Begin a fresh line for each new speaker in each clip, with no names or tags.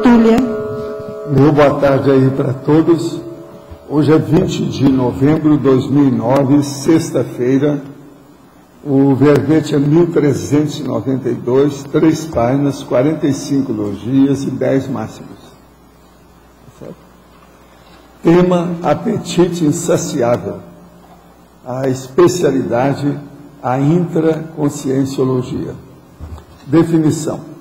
Túlia.
Meu boa tarde aí para todos. Hoje é 20 de novembro de 2009, sexta-feira. O verbete é 1392, 3 páginas, 45 logias e 10 máximos. Certo? Tema: apetite insaciável. A especialidade, a intraconscienciologia. Definição: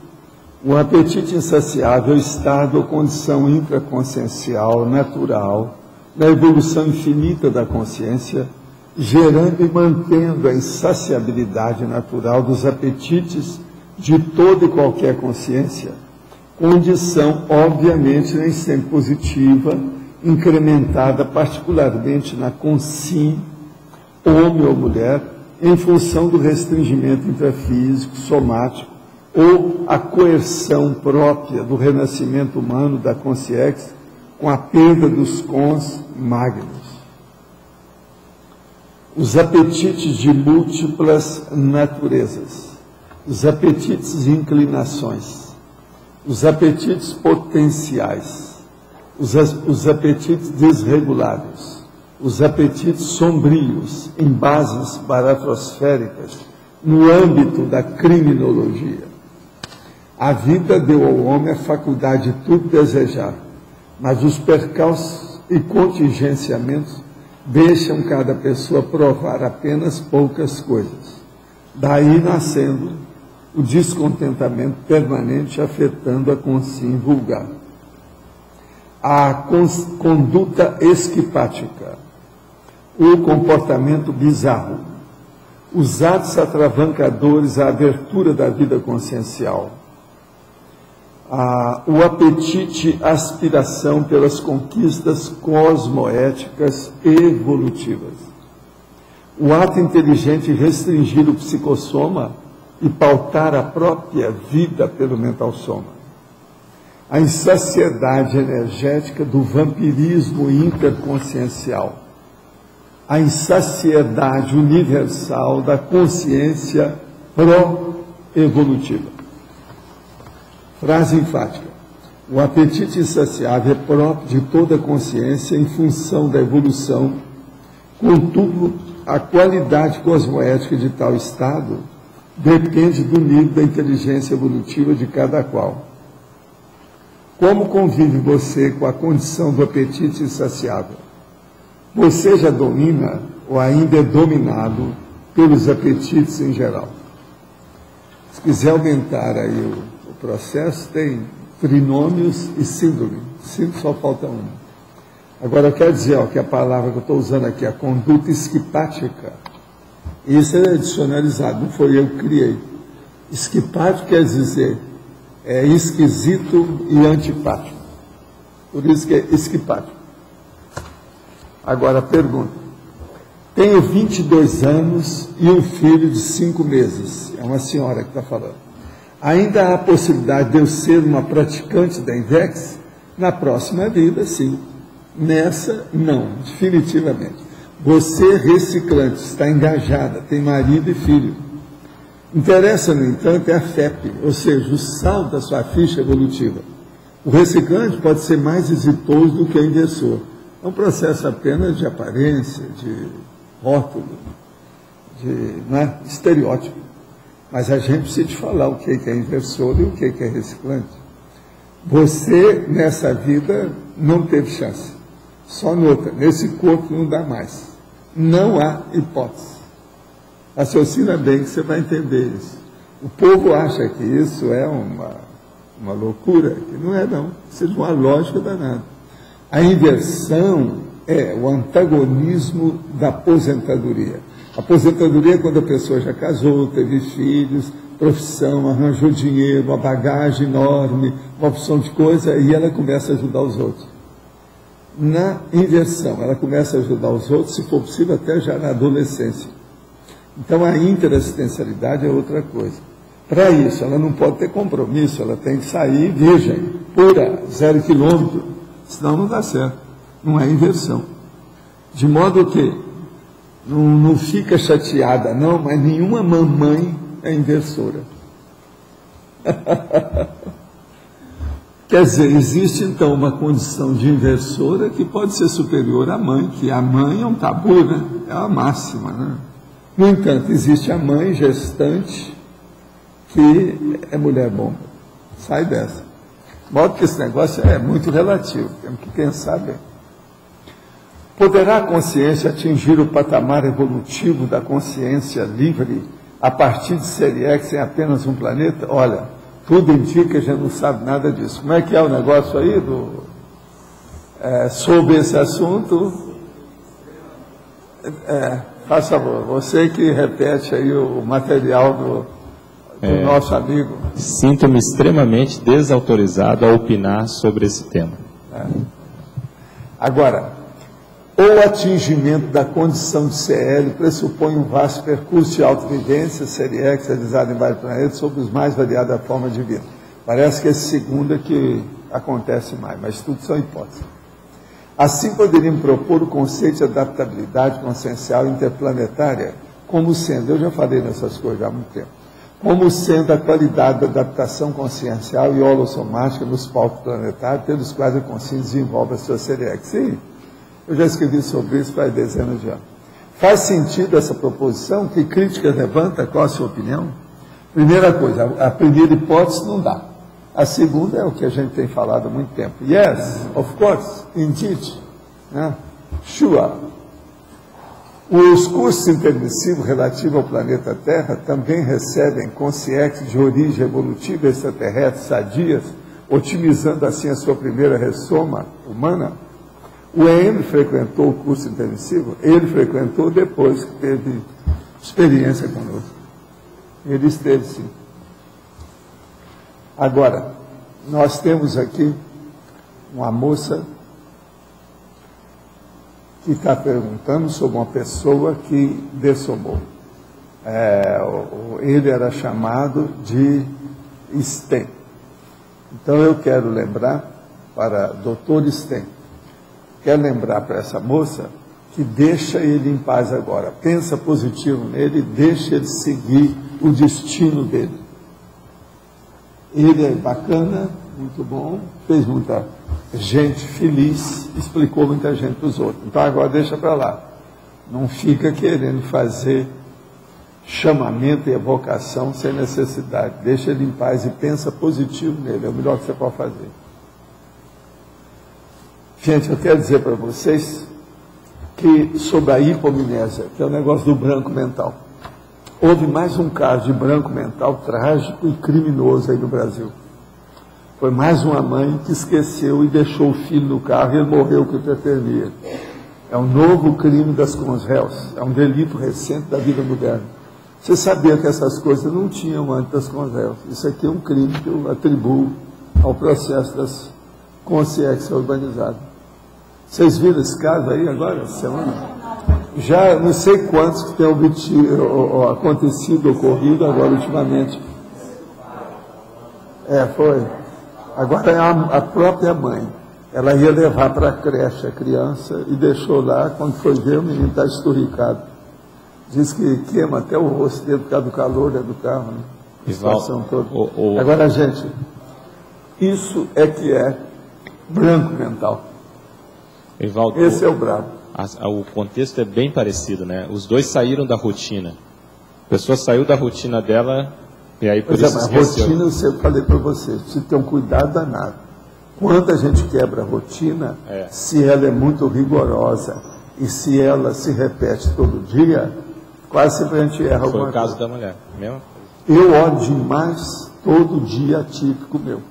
o apetite insaciável é estado ou condição intraconsciencial natural na evolução infinita da consciência, gerando e mantendo a insaciabilidade natural dos apetites de toda e qualquer consciência, condição obviamente nem sempre positiva, incrementada particularmente na consim, homem ou mulher, em função do restringimento intrafísico, somático, ou a coerção própria do renascimento humano da consciência com a perda dos cons magnos. Os apetites de múltiplas naturezas, os apetites de inclinações, os apetites potenciais, os apetites desregulados, os apetites sombrios em bases baratrosféricas no âmbito da criminologia. A vida deu ao homem a faculdade de tudo desejar, mas os percalços e contingenciamentos deixam cada pessoa provar apenas poucas coisas. Daí nascendo o descontentamento permanente afetando a consciência vulgar. A conduta esquipática, o comportamento bizarro, os atos atravancadores à abertura da vida consciencial, o apetite, aspiração pelas conquistas cosmoéticas evolutivas, o ato inteligente de restringir o psicossoma e pautar a própria vida pelo mental soma, a insaciedade energética do vampirismo interconsciencial, a insaciedade universal da consciência pró-evolutiva. Frase enfática: o apetite insaciável é próprio de toda consciência em função da evolução, contudo, a qualidade cosmoética de tal estado depende do nível da inteligência evolutiva de cada qual. Como convive você com a condição do apetite insaciável? Você já domina ou ainda é dominado pelos apetites em geral? Se quiser aumentar aí o processo, tem trinômios e síndrome. Síndrome só falta uma. Agora, eu quero dizer que a palavra que eu estou usando aqui, a conduta esquipática, isso é dicionarizado, não foi eu que criei. Esquipático quer dizer esquisito e antipático. Por isso que é esquipático. Agora, pergunta: tenho 22 anos e um filho de 5 meses. É uma senhora que está falando. Ainda há a possibilidade de eu ser uma praticante da INVEX? Na próxima vida, sim. Nessa, não, definitivamente. Você, reciclante, está engajada, tem marido e filho. Interessa, no entanto, é a FEP, ou seja, o saldo da sua ficha evolutiva. O reciclante pode ser mais exitoso do que o inversor. É um processo apenas de aparência, de rótulo, de estereótipo. Mas a gente precisa te falar o que é inversor e o que é reciclante. Você, nessa vida, não teve chance. Só noutra, nesse corpo não dá mais. Não há hipótese. Raciocina bem que você vai entender isso. O povo acha que isso é uma loucura, que não é não. Isso é uma lógica danada. A inversão é o antagonismo da aposentadoria. A aposentadoria é quando a pessoa já casou, teve filhos, profissão, arranjou dinheiro, uma bagagem enorme, uma opção de coisa, e ela começa a ajudar os outros. Na inversão, ela começa a ajudar os outros, se for possível, até já na adolescência. Então, a interassistencialidade é outra coisa. Para isso, ela não pode ter compromisso, ela tem que sair virgem, pura, 0 quilômetro, senão não dá certo. Não é inversão. De modo que não fica chateada, não, mas nenhuma mamãe é inversora. Quer dizer, existe então uma condição de inversora que pode ser superior à mãe, que a mãe é um tabu, né? É a máxima, né? No entanto, existe a mãe gestante que é mulher bomba. Sai dessa. De modo que esse negócio é muito relativo, temos que pensar bem. Poderá a consciência atingir o patamar evolutivo da consciência livre a partir de ser X em apenas um planeta? Olha, tudo indica que a gente não sabe nada disso. Como é que é o negócio aí sobre esse assunto? Faça favor, você que repete aí o material do nosso amigo.
Sinto-me extremamente desautorizado a opinar sobre esse tema.
Agora, o atingimento da condição de CL pressupõe um vasto percurso de autovivência, série X, realizado em vários planetas, sob os mais variadas formas de vida. Parece que esse segundo é que acontece mais, mas tudo são hipóteses. Assim, poderíamos propor o conceito de adaptabilidade consciencial interplanetária, como sendo, eu já falei nessas coisas há muito tempo, como sendo a qualidade da adaptação consciencial e holossomática nos palcos planetários, pelos quais a consciência desenvolve a sua série X. Sim, eu já escrevi sobre isso faz dezenas de anos. Faz sentido essa proposição? Que críticas levanta? Qual a sua opinião? Primeira coisa, a primeira hipótese não dá. A segunda é o que a gente tem falado há muito tempo. Yes, of course, indeed, né? Sure. Os cursos intermissivos relativos ao planeta Terra também recebem consciência de origem evolutiva extraterrestre sadias, otimizando assim a sua primeira ressoma humana. O EM frequentou o curso intermissivo, ele frequentou depois que teve experiência conosco. Ele esteve, sim. Agora, nós temos aqui uma moça que está perguntando sobre uma pessoa que dessomou. Ele era chamado de Sten. Então, eu quero lembrar para Dr. Sten, quero lembrar para essa moça que deixa ele em paz agora. Pensa positivo nele, deixa ele seguir o destino dele. Ele é bacana, muito bom, fez muita gente feliz, explicou muita gente para os outros. Então agora deixa para lá. Não fica querendo fazer chamamento e evocação sem necessidade. Deixa ele em paz e pensa positivo nele. É o melhor que você pode fazer. Gente, eu quero dizer para vocês que sobre a hipomnésia, que é o negócio do branco mental, houve mais um caso de branco mental trágico e criminoso aí no Brasil. Foi mais uma mãe que esqueceu e deixou o filho no carro e ele morreu com hipertermia. É um novo crime das Conréus, é um delito recente da vida moderna. Você sabia que essas coisas não tinham antes das Conréus. Isso aqui é um crime que eu atribuo ao processo das consciências urbanizadas. Vocês viram esse caso aí agora, essa semana? Já não sei quantos que têm acontecido, ocorrido agora ultimamente. Foi. Agora é a própria mãe. Ela ia levar para a creche a criança e deixou lá, quando foi ver, o menino está esturricado. Diz que queima até o rosto dele por causa do calor do carro, né? A situação toda. Agora, gente, isso é que é branco mental.
Evaldo,
esse é o brabo.
O contexto é bem parecido, né? Os dois saíram da rotina. A pessoa saiu da rotina dela e aí por isso esqueceu. A rotina,
eu falei para você, precisa ter um cuidado danado. Quando a gente quebra a rotina, se ela é muito rigorosa e se ela se repete todo dia, quase sempre a gente erra alguma coisa.
Foi o caso da mulher, mesmo?
Eu oro demais todo dia atípico meu,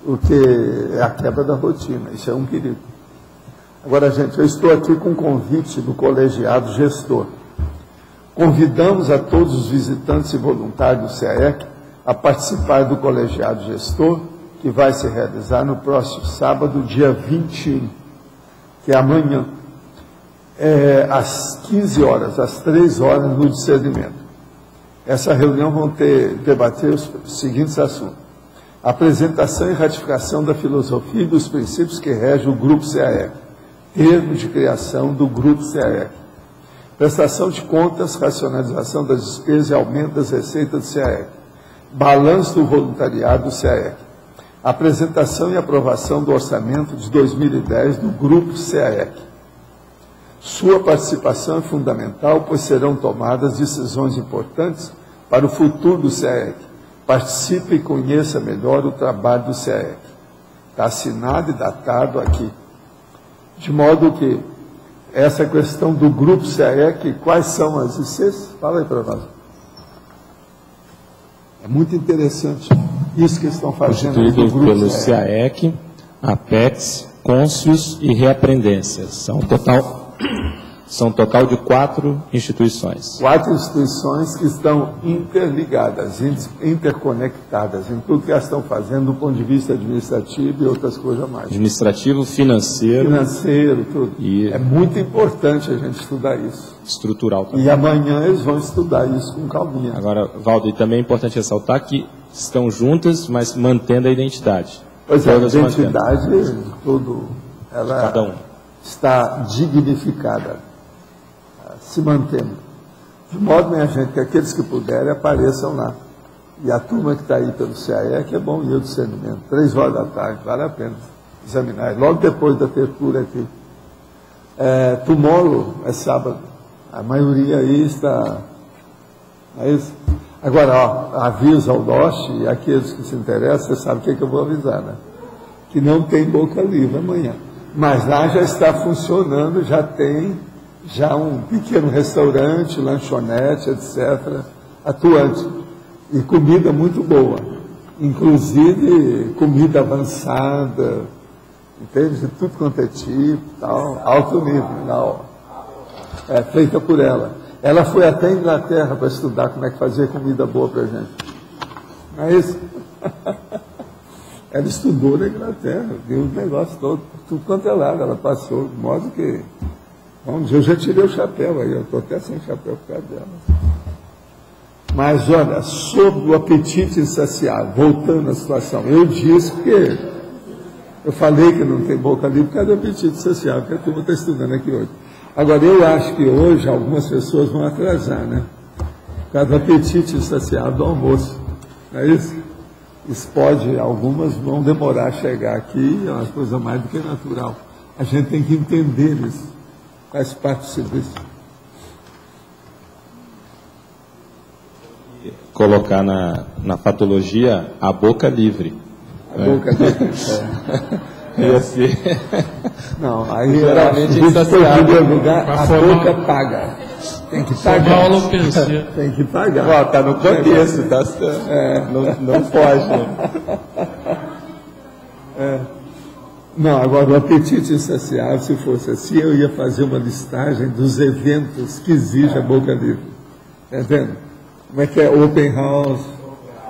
porque é a quebra da rotina, isso é um perigo. Agora, gente, eu estou aqui com um convite do colegiado gestor. Convidamos a todos os visitantes e voluntários do CAEC a participar do colegiado gestor, que vai se realizar no próximo sábado, dia 21, que é amanhã, às 15 horas, às 3 horas, no discernimento. Essa reunião vão debater os seguintes assuntos: apresentação e ratificação da filosofia e dos princípios que regem o Grupo CAEC, termo de criação do Grupo CAEC, prestação de contas, racionalização das despesas e aumento das receitas do CAEC, balanço do voluntariado do CAEC, Apresentação e aprovação do orçamento de 2010 do Grupo CAEC. Sua participação é fundamental, pois serão tomadas decisões importantes para o futuro do CAEC. Participe e conheça melhor o trabalho do CAEC. Está assinado e datado aqui. De modo que essa questão do Grupo CAEC, quais são as ICs? Fala aí para nós. É muito interessante isso que estão fazendo no Grupo
pelo CAEC, Apex, Côncios e Reaprendências. São total de 4 instituições.
4 instituições que estão interligadas, interconectadas em tudo que elas estão fazendo do ponto de vista administrativo e outras coisas mais.
Administrativo, financeiro.
Financeiro, tudo. E é muito importante a gente estudar isso.
Estrutural também.
E amanhã eles vão estudar isso com calminha.
Agora, Valdo, e também é importante ressaltar que estão juntas, mas mantendo a identidade.
Pois é, a identidade, tudo, ela
cada um
está dignificada, se mantendo. De modo, minha gente, que aqueles que puderem apareçam lá. E a turma que está aí pelo CAEC é bom ir ao discernimento. 3 horas da tarde, vale a pena examinar. Logo depois da abertura aqui. Tomorrow é sábado. A maioria aí está... É isso? Agora, ó, aviso ao Loche e aqueles que se interessam, você sabe o que eu vou avisar, né? Que não tem boca livre amanhã. Mas lá já está funcionando, já tem um pequeno restaurante, lanchonete, etc., atuante. E comida muito boa. Inclusive comida avançada, entende? De tudo quanto é tipo, tal, alto nível, não. É feita por ela. Ela foi até a Inglaterra para estudar como é que fazia comida boa para a gente. Não é isso? Ela estudou na Inglaterra, viu o negócio todo, tudo quanto é lado, ela passou, de modo que... Vamos dizer, eu já tirei o chapéu aí, eu estou até sem chapéu por causa dela. Mas, olha, sobre o apetite insaciável, voltando à situação, eu disse que... Eu falei que não tem boca livre por causa do apetite insaciável, que a turma está estudando aqui hoje. Agora, eu acho que hoje algumas pessoas vão atrasar, né? Por causa do apetite insaciável do almoço. Não é isso? Isso pode, algumas vão demorar a chegar aqui, é uma coisa mais do que natural. A gente tem que entender isso. Faz parte do serviço.
Colocar na patologia a boca livre.
A boca livre.
Ia ser.
Não, aí
geralmente
lugar, a boca paga. Tem que pagar. Tem que pagar.
Está no contexto, não foge.
Não, agora o apetite insaciável, se fosse assim, eu ia fazer uma listagem dos eventos que exigem a boca livre. Está vendo? Como é que é open house,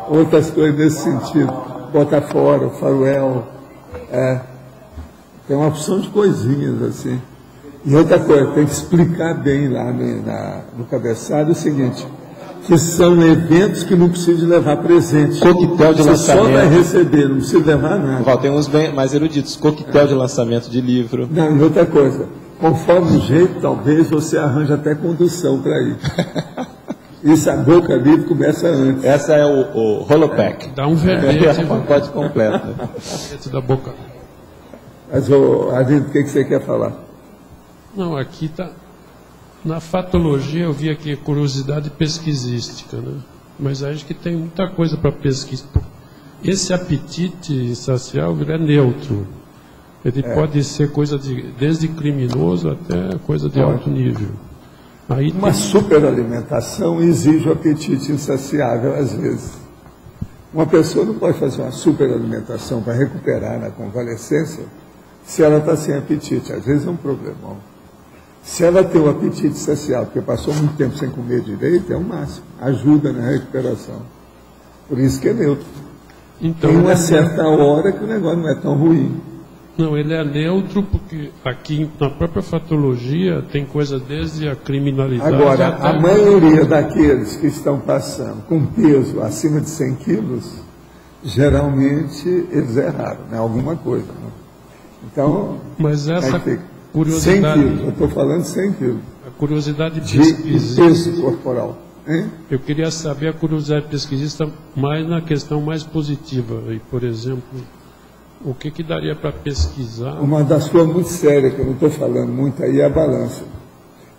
outras coisas nesse sentido. Bota fora, o faroel. Tem uma opção de coisinhas assim. E outra coisa, tem que explicar bem lá no cabeçalho o seguinte, que são eventos que não precisa levar presente.
Coquetel de lançamento.
Você só vai receber, não precisa levar nada.
Tem uns bem mais eruditos. Coquetel de lançamento de livro.
Não, e outra coisa, conforme o jeito, talvez você arranje até condução para ir. Isso, a boca livre começa antes.
Essa é o Holopack.
Dá um verbete.
O pacote completo.
Verbete da boca.
Mas, Adildo, o que você quer falar?
Não, aqui está... Na fatologia eu vi aqui curiosidade pesquisística, né? Mas acho que tem muita coisa para pesquisa. Esse apetite insaciável é neutro. Ele pode ser coisa desde criminoso até coisa de alto nível. Aí
uma superalimentação exige o apetite insaciável às vezes. Uma pessoa não pode fazer uma superalimentação para recuperar na convalescência se ela está sem apetite. Às vezes é um problemão. Se ela tem o apetite saciado, porque passou muito tempo sem comer direito, é o máximo. Ajuda na recuperação. Por isso que é neutro.
Então,
tem uma certa hora que o negócio não é tão ruim.
Não, ele é neutro porque aqui na própria patologia tem coisa desde a criminalidade...
Agora, a maioria daqueles que estão passando com peso acima de 100 quilos, geralmente eles erraram, né? Alguma coisa. Né? Então,
mas essa...
curiosidade, 100 quilos, eu estou falando 100 quilos.
A curiosidade
pesquisista. De peso corporal. Hein?
Eu queria saber a curiosidade pesquisista mais na questão mais positiva. E, por exemplo, O que daria para pesquisar?
Uma das coisas muito sérias, que eu não estou falando muito aí, é a balança.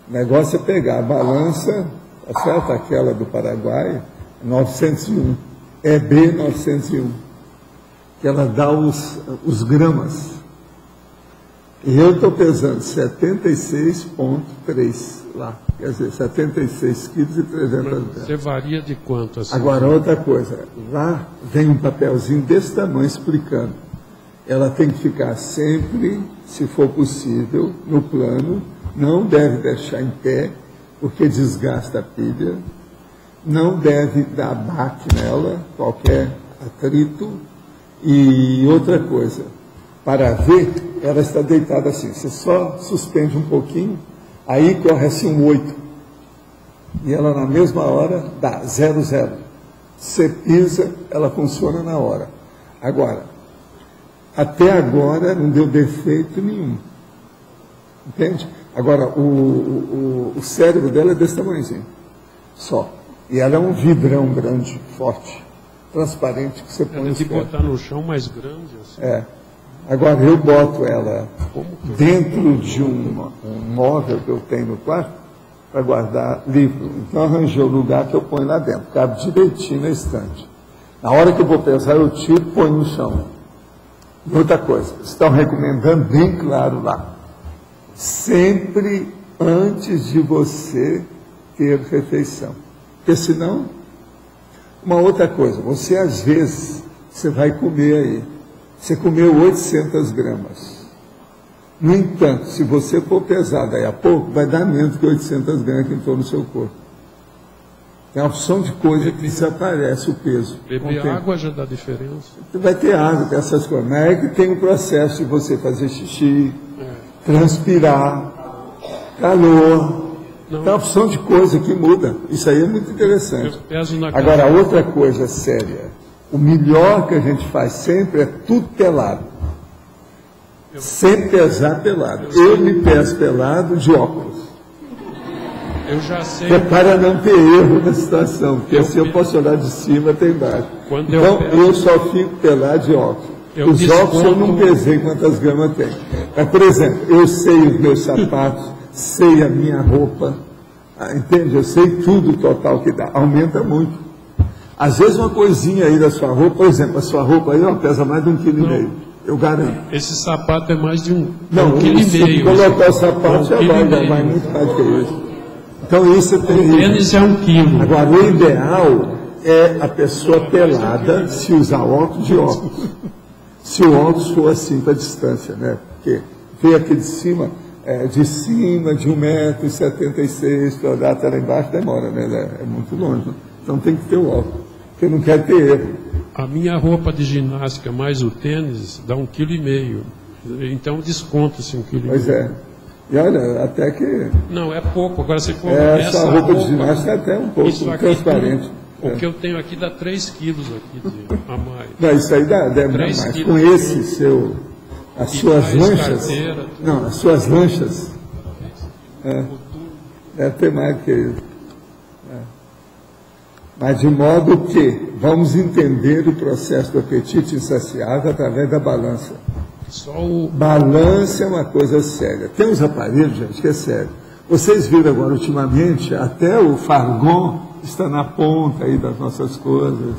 O negócio é pegar a balança, tá certo? Aquela do Paraguai, 901, EB 901, que ela dá os gramas. E eu estou pesando 76,3 lá, quer dizer, 76 quilos e 300 gramas.
Você varia de quanto? Assim?
Agora, outra coisa, lá vem um papelzinho desse tamanho explicando. Ela tem que ficar sempre, se for possível, no plano, não deve deixar em pé, porque desgasta a pilha, não deve dar baque nela, qualquer atrito, e outra coisa, para ver, ela está deitada assim, você só suspende um pouquinho, aí corre assim um 8, e ela na mesma hora dá 0, 0. Você pisa, ela funciona na hora. Agora, até agora não deu defeito nenhum. Entende? Agora, o cérebro dela é desse tamanhozinho, só. E ela é um vidrão grande, forte, transparente, que você põe
ela
no
de botar no chão mais grande. Assim.
É. Agora, eu boto ela dentro de um móvel que eu tenho no quarto para guardar livro. Então, arranjei o lugar que eu ponho lá dentro, cabe direitinho na estante. Na hora que eu vou pesar, eu tiro e ponho no chão. E outra coisa, estão recomendando bem claro lá, sempre antes de você ter refeição. Porque senão, uma outra coisa, você às vezes, você vai comer aí, você comeu 800 gramas. No entanto, se você for pesar daí a pouco, vai dar menos que 800 gramas que entrou no seu corpo. Tem uma opção de coisa que desaparece o peso.
Beber água já dá diferença.
Vai ter água, tem essas coisas. Mas é que tem o processo de você fazer xixi, transpirar, calor. Não. Tem uma opção de coisa que muda. Isso aí é muito interessante. Agora, outra coisa séria. O melhor que a gente faz sempre é tudo pelado. Sempre pesar pelado. Eu me peso pelado de óculos.
Eu já sei.
Que é para não ter erro na situação, porque assim eu posso olhar de cima até embaixo. Então eu só fico pelado de óculos. Os óculos eu não pesei quantas gramas tem. Mas, por exemplo, eu sei os meus sapatos, sei a minha roupa, entende? Eu sei tudo total que dá. Aumenta muito. Às vezes uma coisinha aí da sua roupa, por exemplo, a sua roupa aí pesa mais de 1,5 kg. Eu garanto.
Esse sapato é mais de 1,5 kg.
Se colocar o sapato, já vai muito mais do que isso. Então isso tem.
Tênis é 1 quilo.
Agora, o ideal é a pessoa pelada se usar óculos de óculos. Se o óculos for assim para a distância, né? Porque veio aqui de cima de 1,76 m, para olhar até lá embaixo demora, né? É muito longe. Então tem que ter o óculos, porque eu não quero ter erro.
A minha roupa de ginástica mais o tênis dá 1,5 kg. Então desconta-se 1,5 kg.
Pois é. E olha, até que...
Não, é pouco. Agora se for
essa roupa de ginástica é até um pouco transparente.
O que eu tenho aqui dá 3 quilos aqui a mais.
Não, isso aí dá mais. Com esse seu... As suas lanchas...
Carteira,
não, as suas lanchas... Deve ter mais do que isso. Mas de modo que vamos entender o processo do apetite insaciável através da balança. Balança é uma coisa séria. Tem uns aparelhos, gente, que é sério. Vocês viram agora, ultimamente, até o Fargon está na ponta aí das nossas coisas,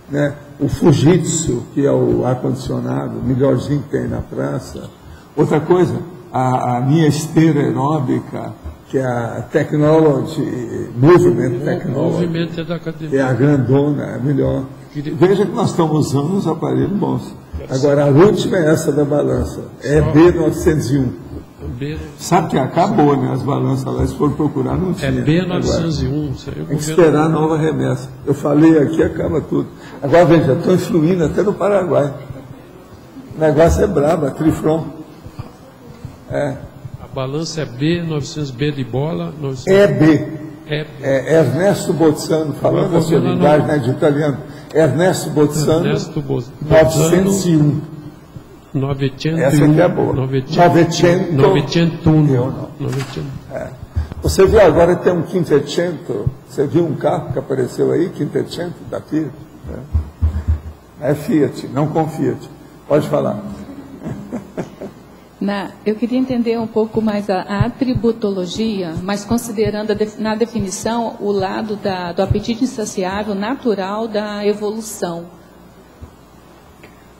né? O Fujitsu, que é o ar-condicionado, melhorzinho que tem na praça. Outra coisa, a minha esteira aeróbica, que é a Technology, Movement Technology,
movimento é da academia.
É a grandona, é melhor. Veja que nós estamos usando uns aparelhos bons. Agora, a última é essa da balança, é B901. Sabe que acabou, né? As balanças lá, se for procurar, não tinha.
É B901.
Tem que esperar a nova remessa. Eu falei aqui, acaba tudo. Agora, veja, estou influindo até no Paraguai. O negócio é brabo, a Trifron.
A balança é B900, de bola. 900.
É B. É Ernesto Bozzano, falando a sua linguagem, né, de italiano. Ernesto Bozzano, 901.
901.
Essa aqui é boa.
901.
Você viu agora que tem um Quinquecento? Você viu um carro que apareceu aí, Quinquecento, daqui? É Fiat, não com Fiat. Pode falar.
Eu queria entender um pouco mais a atributologia, mas considerando na definição o lado do apetite insaciável natural da evolução.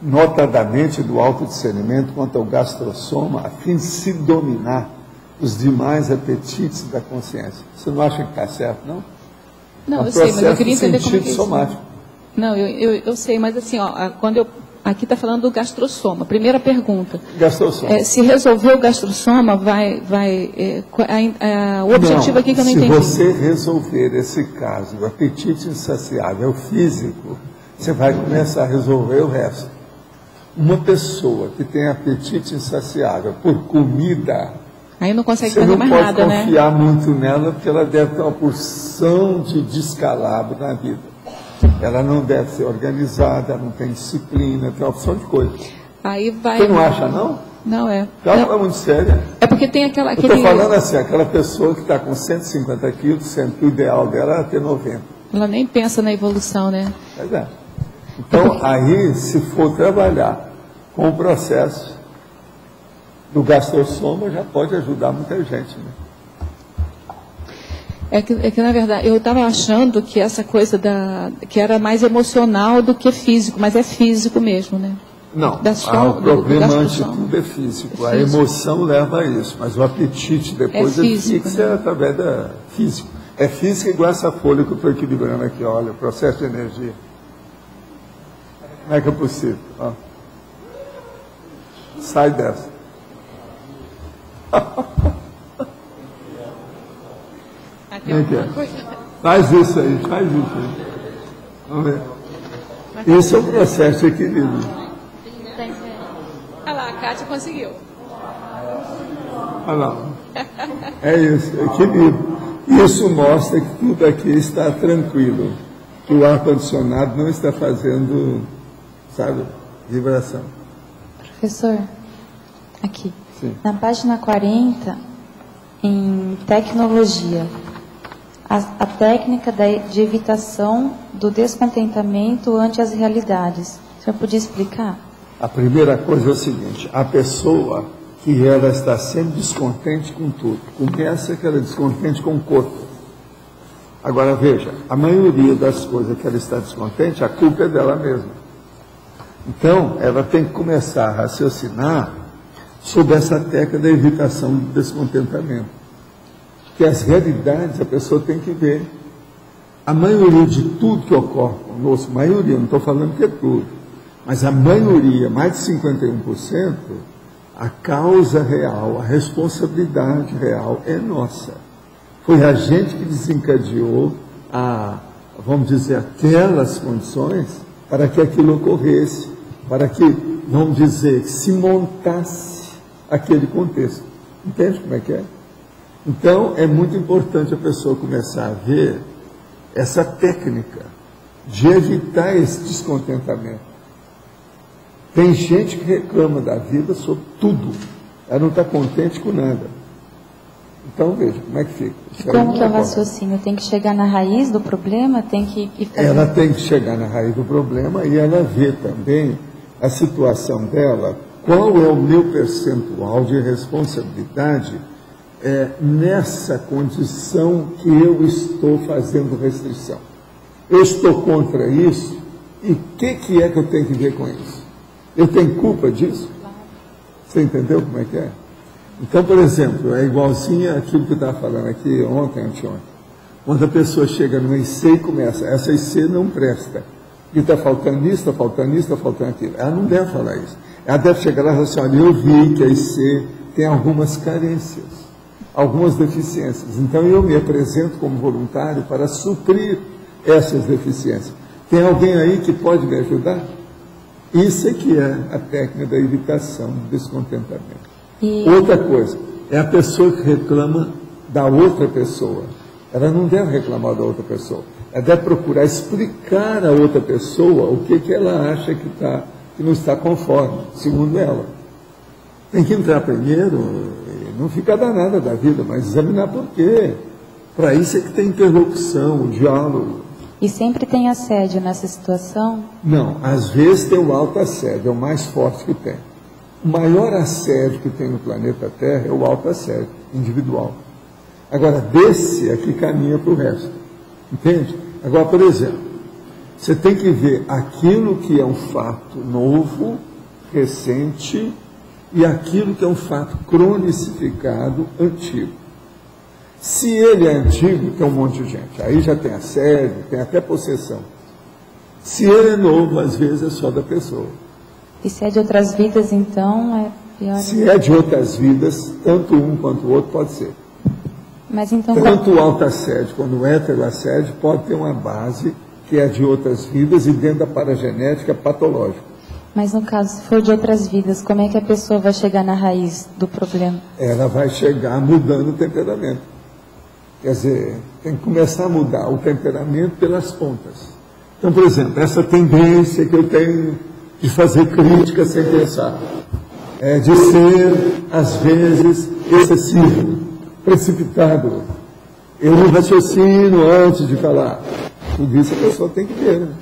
Notadamente do autodiscernimento quanto ao gastrosoma, a fim de se dominar os demais apetites da consciência. Você não acha que está certo, não?
Não, eu sei, mas eu queria entender como é que é isso.
Somático.
Não, eu sei, mas assim, aqui está falando do gastrosoma. Primeira pergunta.
Gastrosoma.
Se resolver o gastrosoma, o objetivo aqui que eu não entendi.
Se você resolver esse caso, o apetite insaciável físico, você vai começar a resolver o resto. Uma pessoa que tem apetite insaciável por comida,
aí não consegue fazer mais nada, né?
Você não pode confiar muito nela, porque ela deve ter uma porção de descalabro na vida. Ela não deve ser organizada, não tem disciplina, tem uma opção de coisa.
Aí vai...
Você não acha, não?
Não é.
Ela é muito séria.
É porque tem
Eu estou falando assim, aquela pessoa que está com 150 quilos, sendo que o ideal dela é ter 90.
Ela nem pensa na evolução, né?
Pois é. Então, aí, se for trabalhar com o processo do gastrosoma, já pode ajudar muita gente, né?
É que, na verdade, eu estava achando que essa coisa que era mais emocional do que físico, mas é físico mesmo, né?
Não, o problema antes de tudo é físico. A emoção leva a isso, mas o apetite depois é fixo, né? Através da físico. É físico igual essa folha que eu estou equilibrando aqui, olha, o processo de energia. Como é que é possível? Ó. Sai dessa. Faz isso aí. Vamos ver. Esse é o processo de equilíbrio.
Olha lá, a Kátia conseguiu.
Olha lá. É isso, equilíbrio. Isso mostra que tudo aqui está tranquilo. Que o ar-condicionado não está fazendo, sabe, vibração.
Professor, aqui.
Sim.
Na página 40, em tecnologia, a técnica de evitação do descontentamento ante as realidades. O senhor podia explicar?
A primeira coisa é o seguinte, a pessoa que ela está sempre descontente com tudo, começa que ela é descontente com o corpo. Agora veja, a maioria das coisas que ela está descontente, a culpa é dela mesma. Então, ela tem que começar a raciocinar sobre essa técnica da evitação do descontentamento. Que as realidades a pessoa tem que ver. A maioria de tudo que ocorre conosco, maioria, não estou falando que é tudo, mas a maioria, mais de 51%, a causa real, a responsabilidade real é nossa. Foi a gente que desencadeou vamos dizer, aquelas condições para que aquilo ocorresse, para que, vamos dizer, que se montasse aquele contexto. Entende como é que é? Então, é muito importante a pessoa começar a ver essa técnica de evitar esse descontentamento. Tem gente que reclama da vida sobre tudo. Ela não está contente com nada. Então, veja, como é que fica?
Como que é o raciocínio? Tem que chegar na raiz do problema?
Ela tem que chegar na raiz do problema e ela vê também a situação dela, qual é o meu percentual de responsabilidade nessa condição que eu estou fazendo restrição. Eu estou contra isso, e o que é que eu tenho que ver com isso? Eu tenho culpa disso? Você entendeu como é que é? Então, por exemplo, é igualzinho àquilo que eu estava falando aqui ontem, anteontem. Quando a pessoa chega numa IC e começa, essa IC não presta. E está faltando isso, está faltando isso, está faltando aquilo. Ela não deve falar isso. Ela deve chegar lá e falar assim, olha, eu vi que a IC tem algumas carências, algumas deficiências. Então, eu me apresento como voluntário para suprir essas deficiências. Tem alguém aí que pode me ajudar? Isso é que é a técnica da evitação do descontentamento. Outra coisa, é a pessoa que reclama da outra pessoa. Ela não deve reclamar da outra pessoa. Ela deve procurar explicar a outra pessoa o que ela acha que não está conforme, segundo ela. Tem que entrar primeiro, não ficar danada da vida, mas examinar por quê. Para isso é que tem interlocução, o diálogo.
E sempre tem assédio nessa situação?
Não, às vezes tem o autoassédio, é o mais forte que tem. O maior assédio que tem no planeta Terra é o autoassédio individual. Agora, desse é que caminha para o resto. Entende? Agora, por exemplo, você tem que ver aquilo que é um fato novo, recente, e aquilo que é um fato cronicificado, antigo. Se ele é antigo, tem um monte de gente. Aí já tem assédio, tem até possessão. Se ele é novo, às vezes é só da pessoa.
E se é de outras vidas, então, é pior?
Se é de outras vidas, tanto um quanto o outro pode ser.
Mas então...
Tanto o autoassédio quanto o heteroassédio pode ter uma base que é de outras vidas e dentro da paragenética patológica.
Mas no caso, se for de outras vidas, como é que a pessoa vai chegar na raiz do problema?
Ela vai chegar mudando o temperamento. Quer dizer, tem que começar a mudar o temperamento pelas pontas. Então, por exemplo, essa tendência que eu tenho de fazer crítica sem pensar, de ser, às vezes, excessivo, precipitado. Eu não raciocino antes de falar. Tudo isso a pessoa tem que ver, né?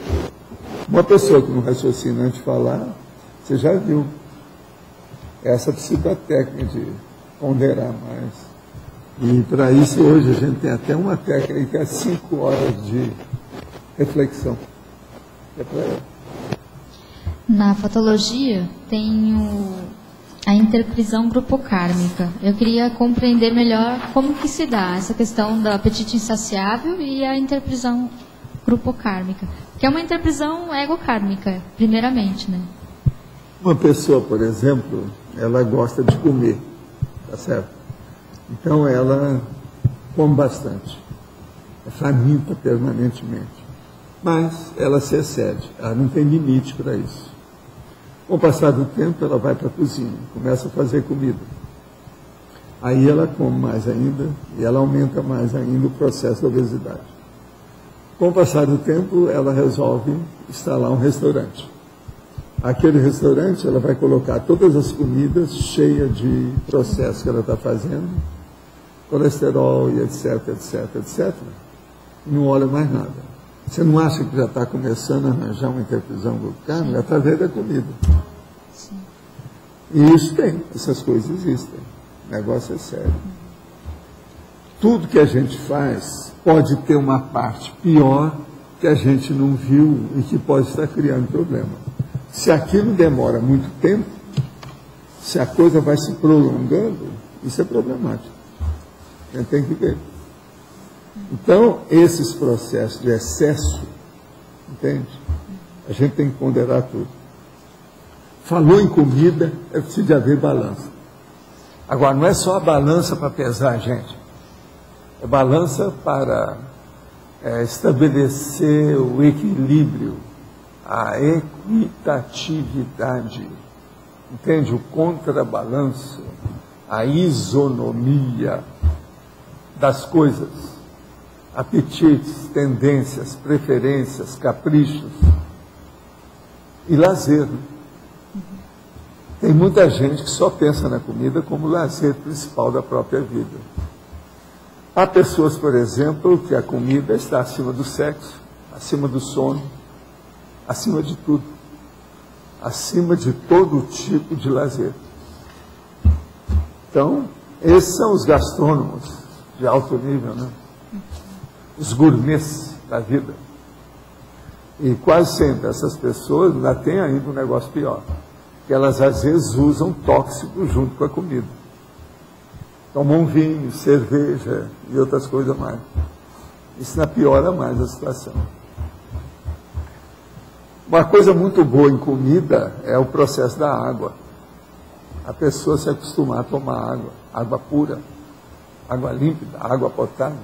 Uma pessoa que não raciocina antes de falar, você já viu. Essa precisa da técnica de ponderar mais. E para isso hoje a gente tem até uma técnica que é 5 horas de reflexão.
Na patologia tem a interprisão grupocármica. Eu queria compreender melhor como que se dá essa questão do apetite insaciável e a interprisão grupocármica, que é uma interprisão egocármica, primeiramente, né?
Uma pessoa, por exemplo, ela gosta de comer, tá certo? Então ela come bastante, é faminta permanentemente, mas ela se excede, ela não tem limite para isso. Com o passar do tempo, ela vai para a cozinha, começa a fazer comida. Aí ela come mais ainda e ela aumenta mais ainda o processo da obesidade. Com o passar do tempo, ela resolve instalar um restaurante. Aquele restaurante, ela vai colocar todas as comidas cheias de processo que ela está fazendo, colesterol e etc, etc, etc. E não olha mais nada. Você não acha que já está começando a arranjar uma interprisão grupocármica através da comida?
Sim.
E isso tem, essas coisas existem. O negócio é sério. Tudo que a gente faz pode ter uma parte pior que a gente não viu e que pode estar criando problema. Se aquilo demora muito tempo, se a coisa vai se prolongando, isso é problemático. A gente tem que ver. Então, esses processos de excesso, entende? A gente tem que ponderar tudo. Falou em comida, é preciso haver balança. Agora, não é só a balança para pesar, gente. É balança para estabelecer o equilíbrio, a equitatividade, entende? O contrabalanço, a isonomia das coisas, apetites, tendências, preferências, caprichos e lazer. Né? Tem muita gente que só pensa na comida como lazer principal da própria vida. Há pessoas, por exemplo, que a comida está acima do sexo, acima do sono, acima de tudo, acima de todo tipo de lazer. Então, esses são os gastrônomos de alto nível, né? Os gourmets da vida. E quase sempre essas pessoas ainda têm ainda um negócio pior, que elas às vezes usam tóxico junto com a comida. Tomam vinho, cerveja e outras coisas mais. Isso ainda piora mais a situação. Uma coisa muito boa em comida é o processo da água. A pessoa se acostumar a tomar água, água pura, água límpida, água potável.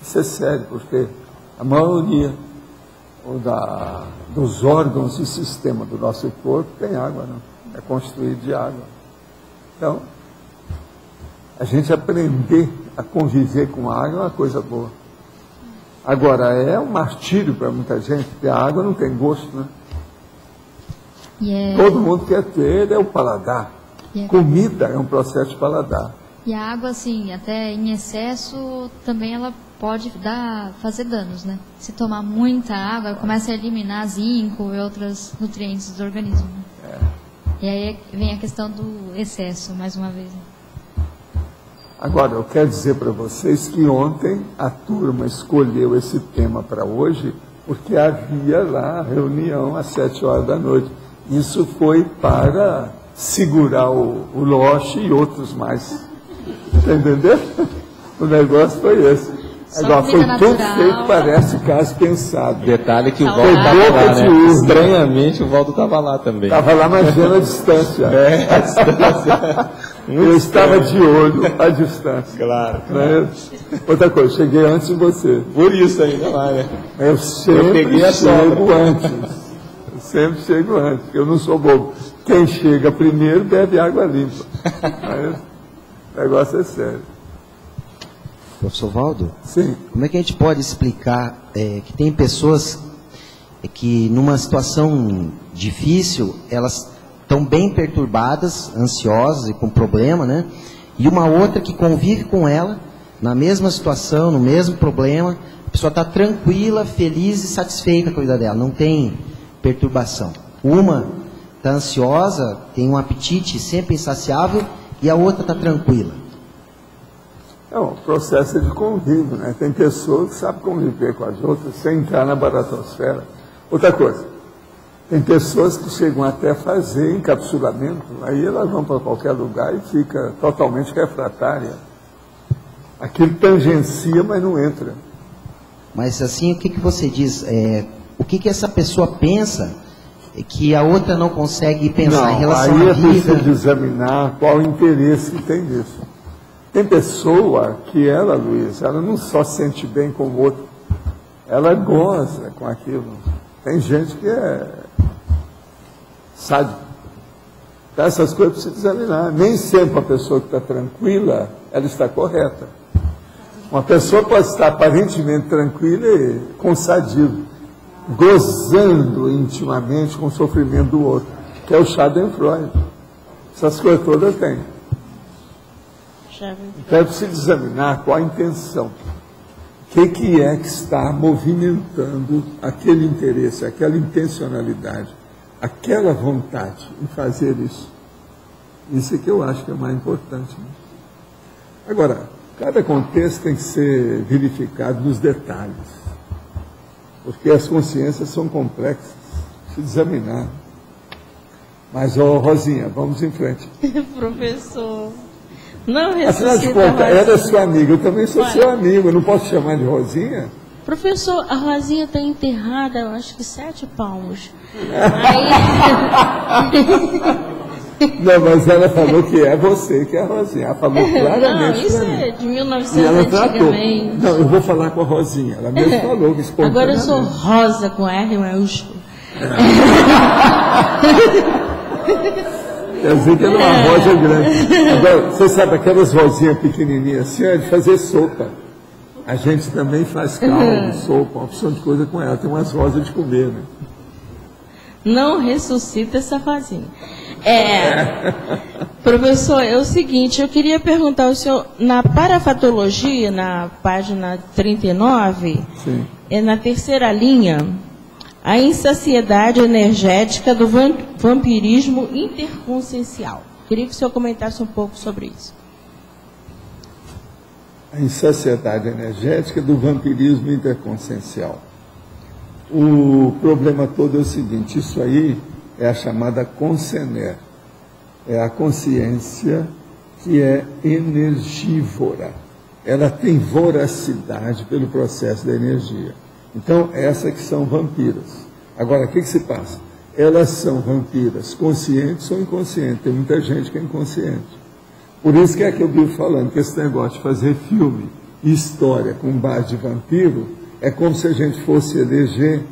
Isso é sério, porque a maioria dos órgãos e sistema do nosso corpo tem água, não? É construído de água. Então, a gente aprender a conviver com a água é uma coisa boa. Agora, é um martírio para muita gente, porque a água não tem gosto, né? Todo mundo quer ter o paladar. Comida é um processo de paladar.
E a água, assim, até em excesso, também ela pode fazer danos, né? Se tomar muita água, começa a eliminar zinco e outros nutrientes do organismo. E aí vem a questão do excesso, mais uma vez.
Agora, eu quero dizer para vocês que ontem a turma escolheu esse tema para hoje porque havia lá reunião às 7 horas da noite. Isso foi para segurar o Loche e outros mais. Entendeu? O negócio foi esse. Agora, foi tudo feito, parece caso pensado.
Detalhe que o Valdo estava lá, né? Estranhamente, o Valdo estava lá também.
Estava lá, mas vendo a distância.
A distância.
Eu estava de olho à distância.
Claro.
Né? Outra coisa, cheguei antes de você.
Por isso ainda lá, né?
Eu sempre chego antes. Eu sempre chego antes. Eu não sou bobo. Quem chega primeiro bebe água limpa. Mas o negócio é sério.
Professor Valdo?
Sim.
Como é que a gente pode explicar que tem pessoas que numa situação difícil, elas estão bem perturbadas, ansiosas e com problema, né? E uma outra que convive com ela, na mesma situação, no mesmo problema, a pessoa está tranquila, feliz e satisfeita com a vida dela, não tem perturbação. Uma está ansiosa, tem um apetite sempre insaciável, e a outra está tranquila.
É um processo de convívio, né? Tem pessoas que sabem conviver com as outras sem entrar na baratosfera. Outra coisa, tem pessoas que chegam até a fazer encapsulamento, aí elas vão para qualquer lugar e fica totalmente refratária. Aquilo tangencia, mas não entra.
Mas assim, o que você diz? O que essa pessoa pensa que a outra não consegue pensar em relação à vida?
Aí é preciso examinar qual o interesse que tem nisso. Tem pessoa que ela, Luiz, ela não só sente bem com o outro, ela goza com aquilo. Tem gente que é sádico. Então, essas coisas precisam examinar. Nem sempre a pessoa que está tranquila, ela está correta. Uma pessoa pode estar aparentemente tranquila e com sadio, gozando intimamente com o sofrimento do outro, que é o Schadenfreude. Essas coisas todas tem. Então é preciso examinar qual a intenção. O que é que está movimentando aquele interesse, aquela intencionalidade, aquela vontade em fazer isso. Isso é que eu acho que é o mais importante. Né? Agora, cada contexto tem que ser verificado nos detalhes, porque as consciências são complexas, precisa examinar. Mas, Rosinha, vamos em frente.
Professor... Não
afinal de contas, ela é sua amiga, eu também sou seu amigo, eu não posso chamar de Rosinha?
Professor, a Rosinha está enterrada, eu acho que 7 palmos.
Não, mas ela falou que é você que é a Rosinha, ela falou claramente.
Não, isso é de 1900 antigamente.
Não, eu vou falar com a Rosinha, ela mesmo falou que espontaneamente.
Agora eu sou Rosa com R maiúsculo.
Quer dizer que ela é uma rosa grande. Agora, você sabe, aquelas rosinhas pequenininhas assim, é de fazer sopa. A gente também faz caldo, sopa, uma opção de coisa com ela. Tem umas rosas de comer, né?
Não ressuscita essa rosinha. Professor, é o seguinte, eu queria perguntar ao senhor, na parafatologia, na página 39, na terceira linha, a insaciedade energética do vampirismo interconsciencial. Queria que o senhor comentasse um pouco sobre isso.
A insaciedade energética do vampirismo interconsciencial. O problema todo é o seguinte, isso aí é a chamada conscener. É a consciência que é energivora. Ela tem voracidade pelo processo da energia. Então, essas que são vampiras. Agora, o que se passa? Elas são vampiras conscientes ou inconscientes. Tem muita gente que é inconsciente. Por isso que é que eu vivo falando que esse negócio de fazer filme e história com base de vampiro é como se a gente fosse eleger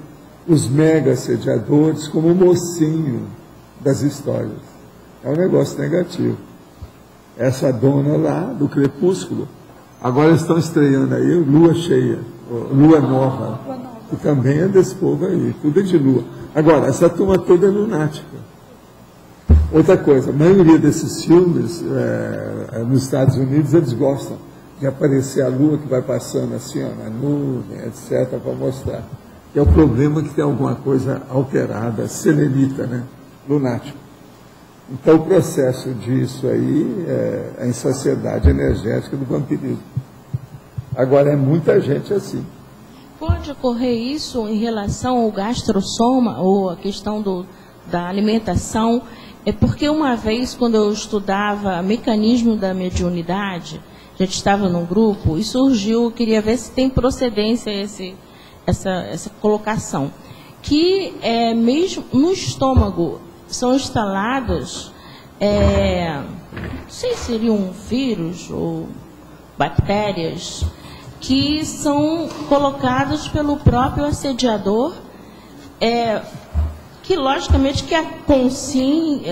os mega assediadores como o mocinho das histórias. É um negócio negativo. Essa dona lá do Crepúsculo, agora estão estreando aí Lua Cheia, Lua Nova, que também é desse povo aí, tudo é de lua. Agora, essa turma toda é lunática. Outra coisa, a maioria desses filmes nos Estados Unidos eles gostam, de aparecer a lua que vai passando assim, ó, na nuvem, etc., para mostrar. É o problema que tem alguma coisa alterada, selenita, né? Lunático. Então, o processo disso aí é a insaciedade energética do vampirismo. Agora, é muita gente assim.
Pode ocorrer isso em relação ao gastrosoma, ou a questão da alimentação? É porque uma vez, quando eu estudava mecanismo da mediunidade, a gente estava num grupo e surgiu, eu queria ver se tem procedência essa colocação, que mesmo no estômago são instalados, não sei se seria um vírus ou bactérias, que são colocados pelo próprio assediador, que logicamente que a Consim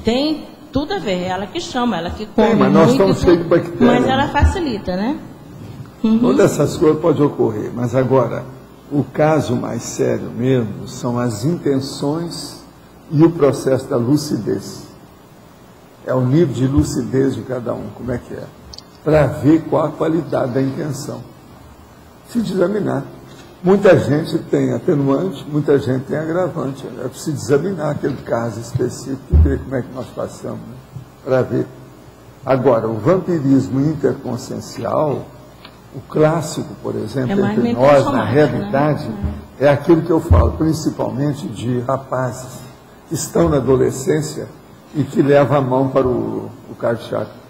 tem tudo a ver, ela que chama, ela que come
mas nós estamos cheios de bactérias.
Mas ela facilita, né? Uhum.
Todas essas coisas podem ocorrer, mas agora, o caso mais sério mesmo são as intenções e o processo da lucidez. É o nível de lucidez de cada um, como é que é? Para ver qual a qualidade da intenção. Se examinar. Muita gente tem atenuante, muita gente tem agravante. É preciso examinar aquele caso específico e ver como é que nós passamos, né? Para ver. Agora, o vampirismo interconsciencial, o clássico, por exemplo, entre nós, na realidade, é aquilo que eu falo, principalmente de rapazes que estão na adolescência e que levam a mão para o cardio-chakra.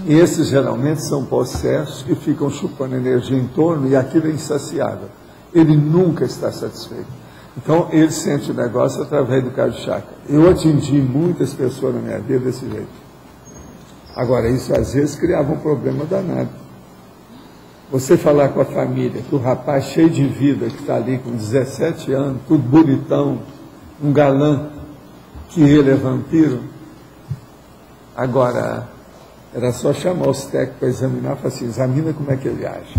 Esses geralmente são possessos que ficam chupando energia em torno e aquilo é insaciável. Ele nunca está satisfeito. Então, ele sente o negócio através do cardio-chakra. Eu atingi muitas pessoas na minha vida desse jeito. Agora, isso às vezes criava um problema danado. Você falar com a família que o rapaz cheio de vida, que está ali com 17 anos, tudo bonitão, um galã, que ele é vampiro. Agora, era só chamar os técnicos para examinar e falar assim, examina como é que ele age.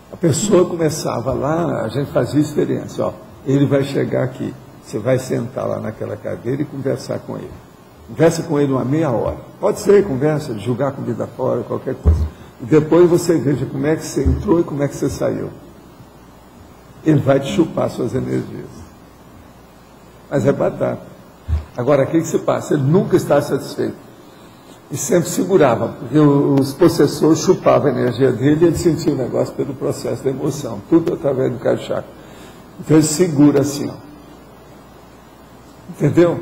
A pessoa começava lá, a gente fazia experiência, ó, ele vai chegar aqui, você vai sentar lá naquela cadeira e conversar com ele. Conversa com ele uma meia hora. Pode ser conversa, jogar comida fora, qualquer coisa. E depois você veja como é que você entrou e como é que você saiu. Ele vai te chupar suas energias. Mas é batata. Agora, o que se passa? Ele nunca está satisfeito. E sempre segurava, porque os possessores chupavam a energia dele e ele sentia o negócio pelo processo da emoção, tudo através do cardio-chakra. Então ele segura assim, ó. Entendeu?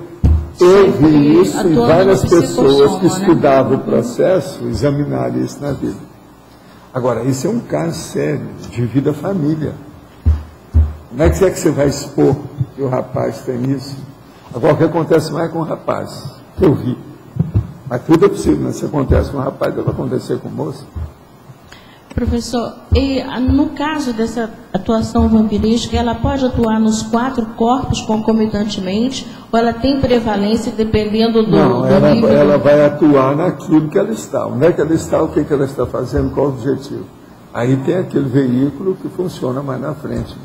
Eu vi isso em várias pessoas que estudavam o processo, examinaram isso na vida. Agora, isso é um caso sério, de vida família. Como é que você vai expor que o rapaz tem isso? Agora, o que acontece mais com o rapaz, que eu vi. Mas tudo é possível, né? Se acontece com o rapaz, deve acontecer com o moço.
Professor, e no caso dessa atuação vampirística, ela pode atuar nos 4 corpos concomitantemente, ou ela tem prevalência dependendo do nível?
Ela vai atuar naquilo que ela está. Onde é que ela está, o que ela está fazendo, qual o objetivo. Aí tem aquele veículo que funciona mais na frente.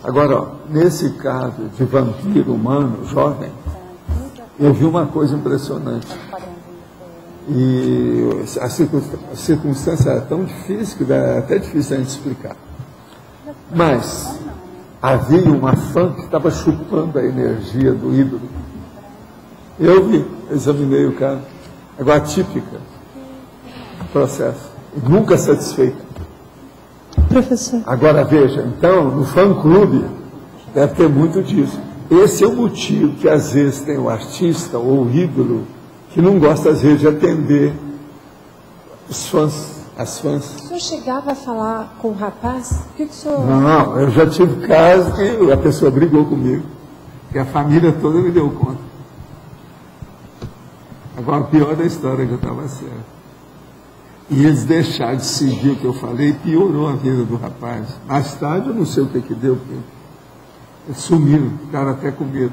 Agora, ó, nesse caso de vampiro humano, jovem, eu vi uma coisa impressionante. E a circunstância era tão difícil que é até difícil a gente explicar. Mas havia uma fã que estava chupando a energia do ídolo. Eu vi, examinei o cara. Agora, típica processo. Nunca satisfeita.
Professor.
Agora veja, então, no fã-clube deve ter muito disso. Esse é o motivo que às vezes tem o artista ou o ídolo que não gosta, às vezes, de atender os fãs, as fãs.
O senhor chegava a falar com o rapaz? O que o senhor...
Não, eu já tive casos que a pessoa brigou comigo, que a família toda me deu conta. Agora, o pior da história é que eu estava certo. E eles deixaram de seguir o que eu falei e piorou a vida do rapaz. Mais tarde, eu não sei o que deu, porque eles sumiram, ficaram até com medo.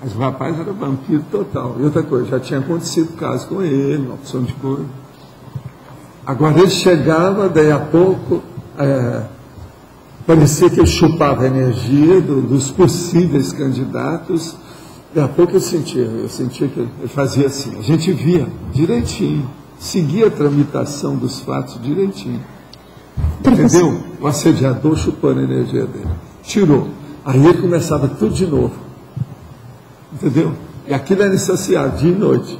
Mas o rapaz era vampiro total. E outra coisa, já tinha acontecido caso com ele, uma opção de coisa. Agora ele chegava, daí a pouco, parecia que ele chupava a energia dos possíveis candidatos. Daí a pouco eu sentia que ele fazia assim. A gente via direitinho, seguir a tramitação dos fatos direitinho. Entendeu? O assediador chupando a energia dele. Tirou. Aí ele começava tudo de novo. Entendeu? E aquilo era insaciável, dia e noite.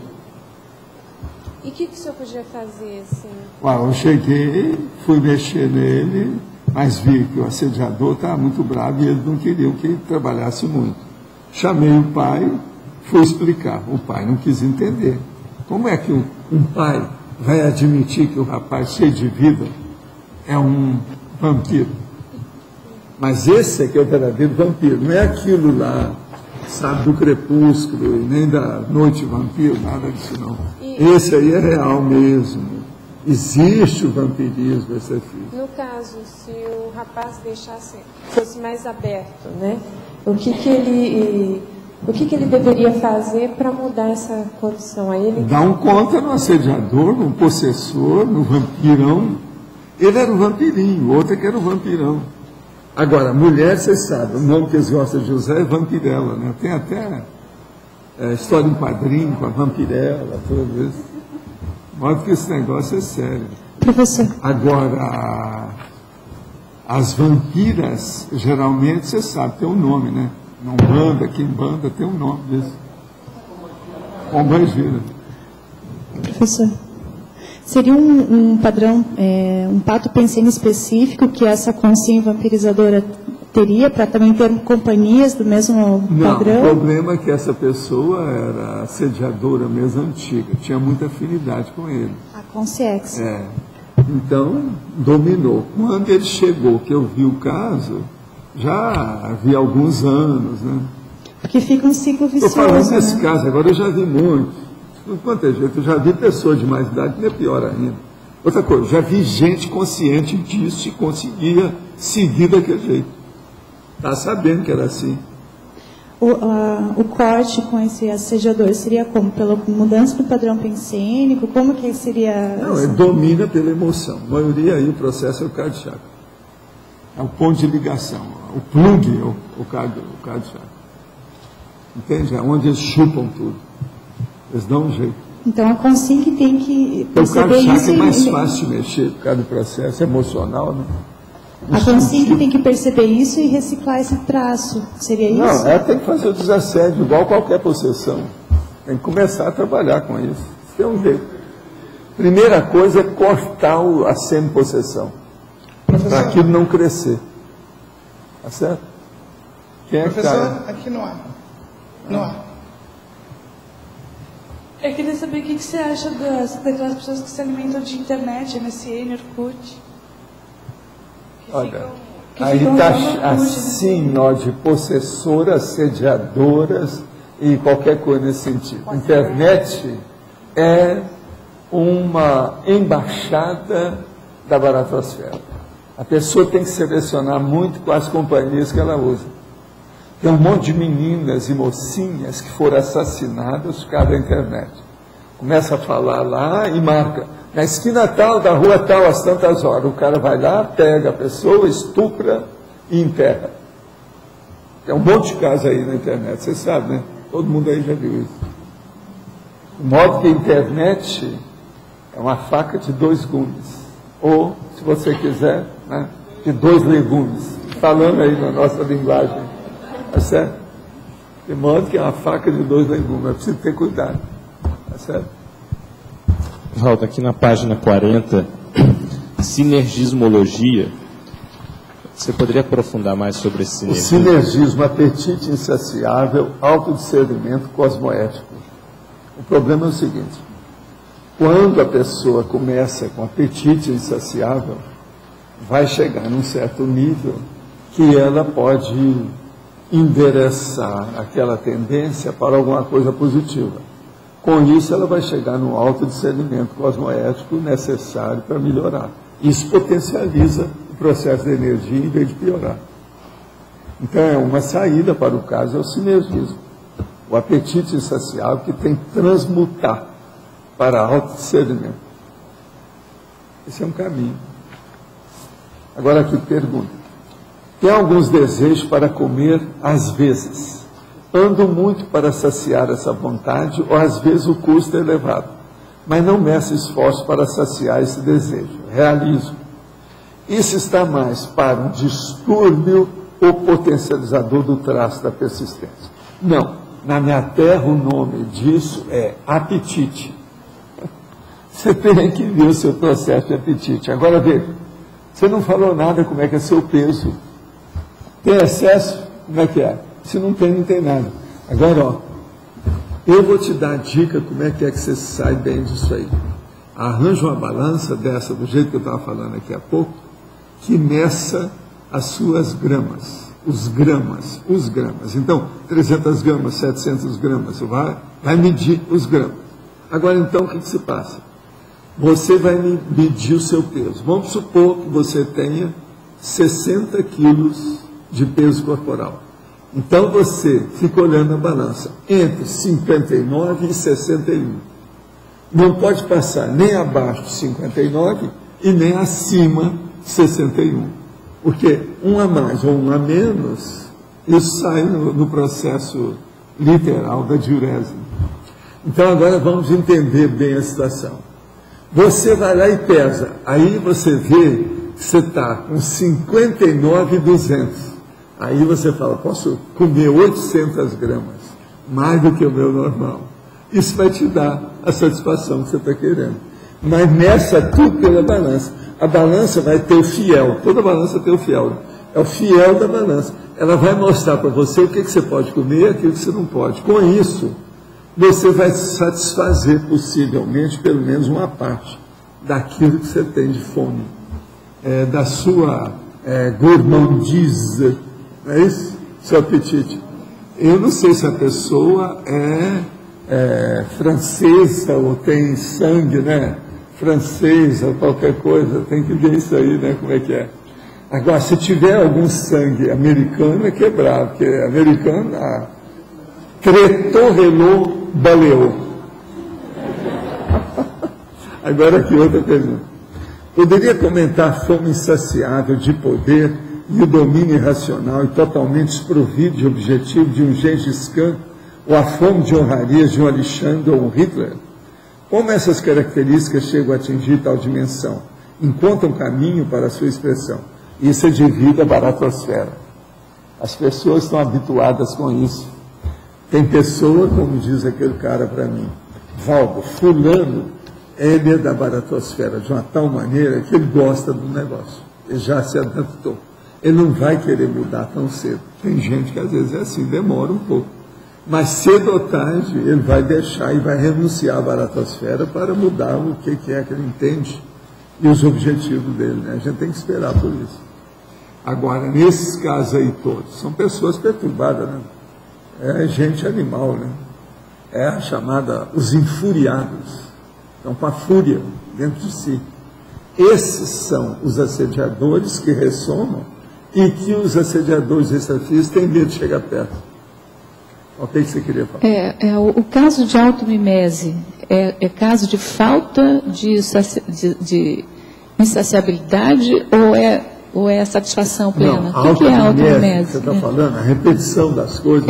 E o que o senhor podia fazer, assim?
Eu cheguei, fui mexer nele, mas vi que o assediador estava muito bravo e eles não queriam que ele trabalhasse muito. Chamei o pai, fui explicar. O pai não quis entender. Como é que um pai vai admitir que o rapaz cheio de vida é um vampiro? Mas esse é que é o verdadeiro vampiro, não é aquilo lá, sabe, do crepúsculo, e nem da noite vampiro, nada disso não. Esse aí é real mesmo. Existe o vampirismo, esse aqui.
No caso, se o rapaz fosse mais aberto, né? O que ele deveria fazer para mudar essa condição? Aí ele
dá um conta no assediador, no possessor, no vampirão. Ele era o vampirinho, o outro é que era o vampirão. Agora, mulher, vocês sabem, o nome que eles gostam de usar é vampirela, né? Tem até história em quadrinho com a vampirela, tudo isso. De modo que esse negócio é sério.
Professor.
Agora, as vampiras, geralmente, você sabe, tem um nome, né? Não banda, quem banda tem um nome disso. Pombas gira.
Professor, seria um padrão, um pato pensene específico que essa consciência vampirizadora teria para também ter companhias do mesmo padrão?
Não, o problema é que essa pessoa era assediadora mesmo antiga, tinha muita afinidade com ele.
A consciência.
Então, dominou. Quando ele chegou, que eu vi o caso, já havia alguns anos, né?
Porque fica um ciclo vicioso.
Estou falando desse caso, agora eu já vi muito. Quanto é jeito, eu já vi pessoas de mais idade, que é pior ainda. Outra coisa, já vi gente consciente disso e conseguia seguir daquele jeito. Está sabendo que era assim.
O corte com esse assediador seria como? Pela mudança do padrão pensênico? Como que seria?
Não, ele domina pela emoção. A maioria aí, o processo é o cardio-chakra. É o ponto de ligação. O plug é o cardio-chakra. Entende? É onde eles chupam tudo. Eles dão um jeito.
Então a consciência tem que perceber isso. O
cardio-chakra é mais fácil de mexer por causa do processo emocional, né?
A consciência tem que perceber isso e reciclar esse traço. Seria isso?
Não, ela tem que fazer o desassédio igual qualquer possessão. Tem que começar a trabalhar com isso. Tem um jeito. Primeira coisa é cortar a semi-possessão. Para aquilo não crescer. Tá certo? Quem é
Professor, que aqui no ar. No ar.
Eu queria saber o que você acha daquelas pessoas que se alimentam de internet, MSN, Orkut.
Olha, aí está assim, ó, de possessoras, assediadoras e qualquer coisa nesse sentido. Internet é uma embaixada da baratosfera. A pessoa tem que selecionar muito com as companhias que ela usa. Tem um monte de meninas e mocinhas que foram assassinadas por causa da internet. Começa a falar lá e marca. Na esquina tal, da rua tal, às tantas horas. O cara vai lá, pega a pessoa, estupra e enterra. Tem um monte de casos aí na internet, você sabe, né? Todo mundo aí já viu isso. De modo que a internet é uma faca de 2 gumes. Ou, se você quiser, né, de 2 legumes. Falando aí na nossa linguagem. Tá certo? De modo que é uma faca de 2 legumes. É preciso ter cuidado. Tá certo?
Valdo, aqui na página 40, sinergismologia, você poderia aprofundar mais sobre esse sinergismo?
O sinergismo, apetite insaciável, autodiscernimento cosmoético. O problema é o seguinte, quando a pessoa começa com apetite insaciável, vai chegar num certo nível que ela pode endereçar aquela tendência para alguma coisa positiva. Com isso, ela vai chegar no autodiscernimento cosmoético necessário para melhorar. Isso potencializa o processo de energia em vez de piorar. Então, é uma saída para o caso, é o sinergismo. O apetite insaciável que tem que transmutar para autodiscernimento. Esse é um caminho. Agora aqui, pergunta. Tem alguns desejos para comer às vezes. Ando muito para saciar essa vontade, ou às vezes o custo é elevado. mas não meço esforço para saciar esse desejo. Realizo. Isso está mais para um distúrbio ou potencializador do traço da persistência. Não. Na minha terra, o nome disso é apetite. Você tem que ver o seu processo de apetite. Agora, veja, você não falou nada como é que é seu peso. Tem excesso? Como é que é? Se não tem, não tem nada. Agora, ó, eu vou te dar a dica como é que você sai bem disso aí. Arranja uma balança dessa, do jeito que eu estava falando aqui há pouco, que meça as suas gramas. Os gramas. Então, 300 gramas, 700 gramas, vai medir os gramas. Agora, então, o que se passa? Você vai medir o seu peso. Vamos supor que você tenha 60 quilos de peso corporal. Então, você fica olhando a balança entre 59 e 61. Não pode passar nem abaixo de 59 e nem acima de 61. Porque um a mais ou um a menos, isso sai no processo literal da diurese. Então, agora vamos entender bem a situação. Você vai lá e pesa, aí você vê que você está com 59,200. Aí você fala, posso comer 800 gramas, mais do que o meu normal. Isso vai te dar a satisfação que você está querendo. Mas meça tudo pela balança. A balança vai ter o fiel, toda balança tem o fiel. É o fiel da balança. Ela vai mostrar para você o que você pode comer e aquilo que você não pode. Com isso, você vai satisfazer possivelmente pelo menos uma parte daquilo que você tem de fome, da sua gourmandise, não é isso? Seu apetite. Eu não sei se a pessoa é francesa ou tem sangue, né? Francesa ou qualquer coisa, tem que ver isso aí, né? Como é que é. Agora, se tiver algum sangue americano, é quebrado, porque americano, tretou, relou, baleou. Agora aqui outra pergunta. Poderia comentar a fome insaciável de poder e o domínio irracional e totalmente desprovido de objetivo de um Gengis Khan ou a fome de honrarias de um Alexandre ou um Hitler? Como essas características chegam a atingir tal dimensão? Encontram caminho para a sua expressão. Isso é devido à baratosfera. As pessoas estão habituadas com isso. Tem pessoa, como diz aquele cara para mim, Valdo, fulano, ele é da baratosfera de uma tal maneira que ele gosta do negócio. Ele já se adaptou. Ele não vai querer mudar tão cedo. Tem gente que às vezes é assim, demora um pouco. Mas cedo ou tarde ele vai deixar e vai renunciar à baratosfera para mudar o que é que ele entende e os objetivos dele, né? A gente tem que esperar por isso. Agora, nesses casos aí todos, são pessoas perturbadas, né? É gente animal, né? É a chamada, os infuriados. Estão com a fúria dentro de si. Esses são os assediadores que ressomam e que os assediadores extrafísicos têm medo de chegar perto. O que você queria falar?
O caso de automimese é caso de falta de insaciabilidade ou é satisfação plena?
Não,
o que é a automimese?
Você está falando? A repetição das coisas.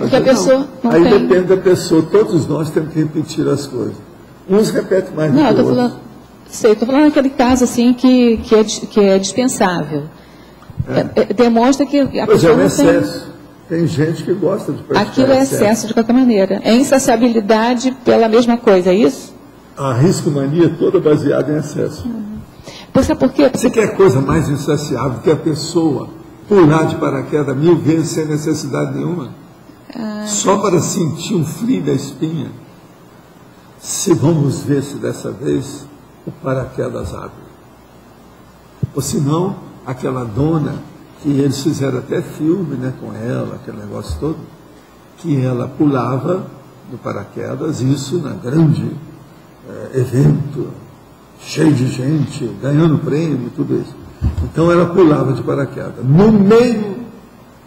Porque a pessoa não
aí
tem...
depende da pessoa. Todos nós temos que repetir as coisas. Uns repetem mais do que outros.
Estou falando daquele caso assim que é dispensável. Demonstra que a pessoa não
excesso. Tem gente que gosta de praticar
aquilo é excesso de qualquer maneira. É insaciabilidade pela mesma coisa, é isso?
A riscomania toda baseada em excesso.
Por quê?
Você quer coisa mais insaciável que a pessoa pular de paraquedas 1000 vezes sem necessidade nenhuma? Só para sentir um frio da espinha? Se vamos ver se dessa vez o paraquedas abre. Ou se não, aquela dona, que eles fizeram até filme, né, com ela, aquele negócio todo, que ela pulava do paraquedas, isso na grande evento, cheio de gente, ganhando prêmio, tudo isso. Então ela pulava de paraquedas. No meio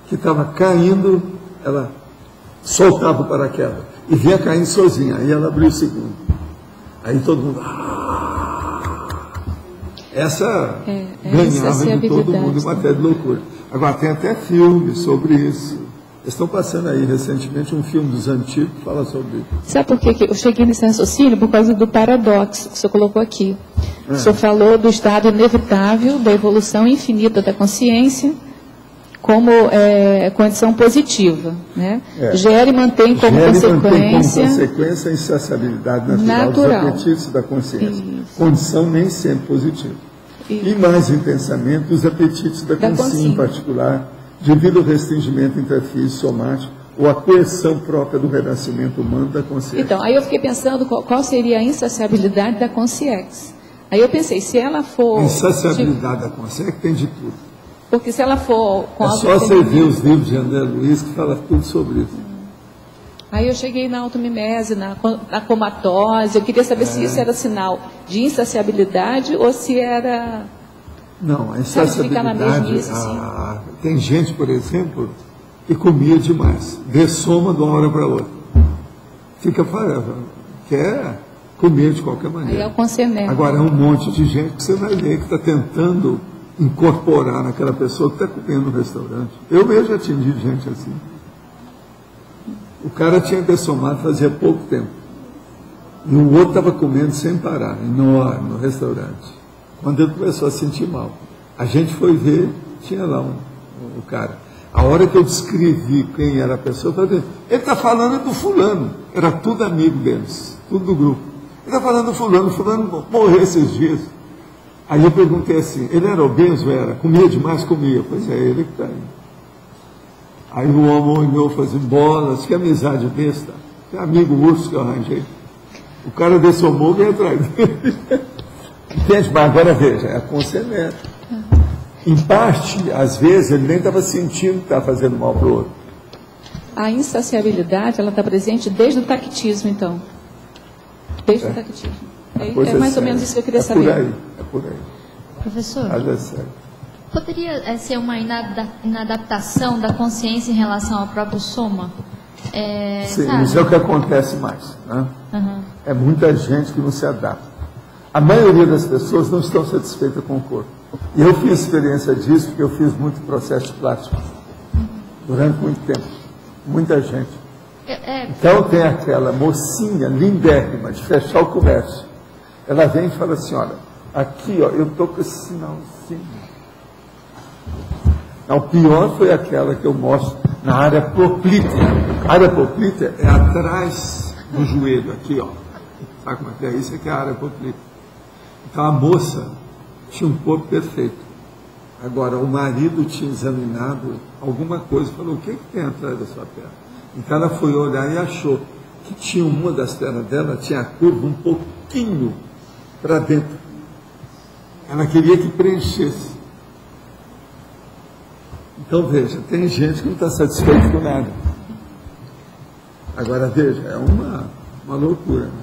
que estava caindo, ela soltava o paraquedas e vinha caindo sozinha. Aí ela abriu o segundo. Aí todo mundo... Essa ganhava de todo mundo em matéria de loucura. Agora tem até filme sobre isso. Estão passando aí recentemente um filme dos antigos que fala sobre isso.
Sabe por que eu cheguei nesse raciocínio? Por causa do paradoxo que o senhor colocou aqui. O senhor falou do estado inevitável, da evolução infinita da consciência, como condição positiva. Né? Gera e mantém como
consequência a insaciabilidade natural dos apetites da consciência. Isso. Condição nem sempre positiva. Isso. E mais intensamente os apetites da consciência em particular, devido ao restringimento intrafísico somático ou a coerção própria do renascimento humano da consciência.
Então, aí eu fiquei pensando qual seria a insaciabilidade da consciência. Aí eu pensei, se ela for...
A insaciabilidade da consciência tem de tudo.
Porque se ela for...
É só você ver os livros de André Luiz que fala tudo sobre isso.
Aí eu cheguei na automimese, na comatose, eu queria saber se isso era sinal de insaciabilidade ou se era...
Não, a insaciabilidade, tem gente, por exemplo, que comia demais, dessoma de uma hora para outra. Quer comer de qualquer maneira.
Aí é o consentimento.
Agora, é um monte de gente que você vai ver que está tentando incorporar naquela pessoa que está comendo no restaurante. Eu mesmo já atendi gente assim. O cara tinha dessomado fazia pouco tempo. E o outro estava comendo sem parar, enorme, no restaurante. Quando ele começou a sentir mal, a gente foi ver, tinha lá o cara. A hora que eu descrevi quem era a pessoa, eu falei, ele está falando do fulano. Era tudo amigo deles, tudo do grupo. Ele está falando do fulano morreu esses dias. Aí eu perguntei assim, ele era obeso? Era. Comia demais? Comia. Pois é, ele que está aí. Aí o homem olhou e falou assim, bolas, que amizade besta. Que amigo urso que eu arranjei. O cara dessomou e veio atrás dele. Entende? Mas agora veja, é aconselhamento. Em parte, às vezes, ele nem estava sentindo que estava fazendo mal para o outro.
A insaciabilidade, ela está presente desde o tactismo, então. Desde o tactismo. É mais ou menos isso que eu queria saber.
É por aí.
Professor,
sério.
Poderia ser uma inadaptação da consciência em relação ao próprio soma?
Sim, isso é o que acontece mais. Né? É muita gente que não se adapta. A maioria das pessoas não estão satisfeitas com o corpo. E eu fiz experiência disso, porque eu fiz muito processo de plástico. Durante muito tempo. Muita gente. Então tem aquela mocinha lindérrima de fechar o comércio. Ela vem e fala assim, olha, aqui ó, eu estou com esse sinalzinho. Não, o pior foi aquela que eu mostro na área poplítea. A área poplítea é atrás do joelho, aqui ó. Sabe como é que é? Isso aqui é a área poplítea. Então a moça tinha um corpo perfeito. Agora, o marido tinha examinado alguma coisa e falou, o que tem atrás da sua perna? Então ela foi olhar e achou que tinha uma das pernas dela, tinha a curva um pouquinho para dentro. Ela queria que preenchesse. Então veja, tem gente que não está satisfeito com nada. Agora veja, é uma loucura. Né?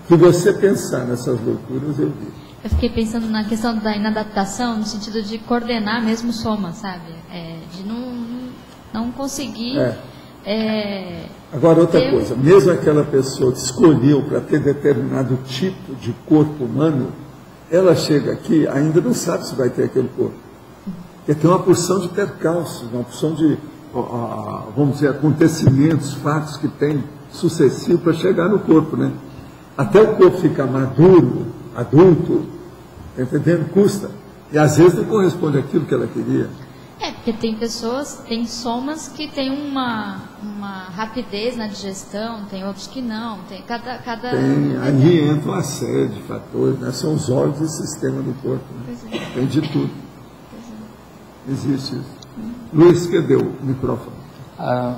Se você pensar nessas loucuras, eu vi.
Eu fiquei pensando na questão da inadaptação, no sentido de coordenar mesmo o soma, sabe? De não conseguir...
Agora, outra coisa, mesmo aquela pessoa que escolheu para ter determinado tipo de corpo humano, ela chega aqui, ainda não sabe se vai ter aquele corpo. Porque tem uma porção de percalços, uma porção de, vamos dizer, acontecimentos, fatos que tem sucessivos para chegar no corpo, né? Até o corpo ficar maduro, adulto, entendendo? Custa. E às vezes não corresponde àquilo que ela queria.
Porque tem pessoas, tem somas que tem uma rapidez na digestão, tem outros que não, tem cada...
Aí entra uma série de fatores, né? São os órgãos e sistema do corpo. Né? Tem de tudo. Existe isso. Luiz, cadê o microfone?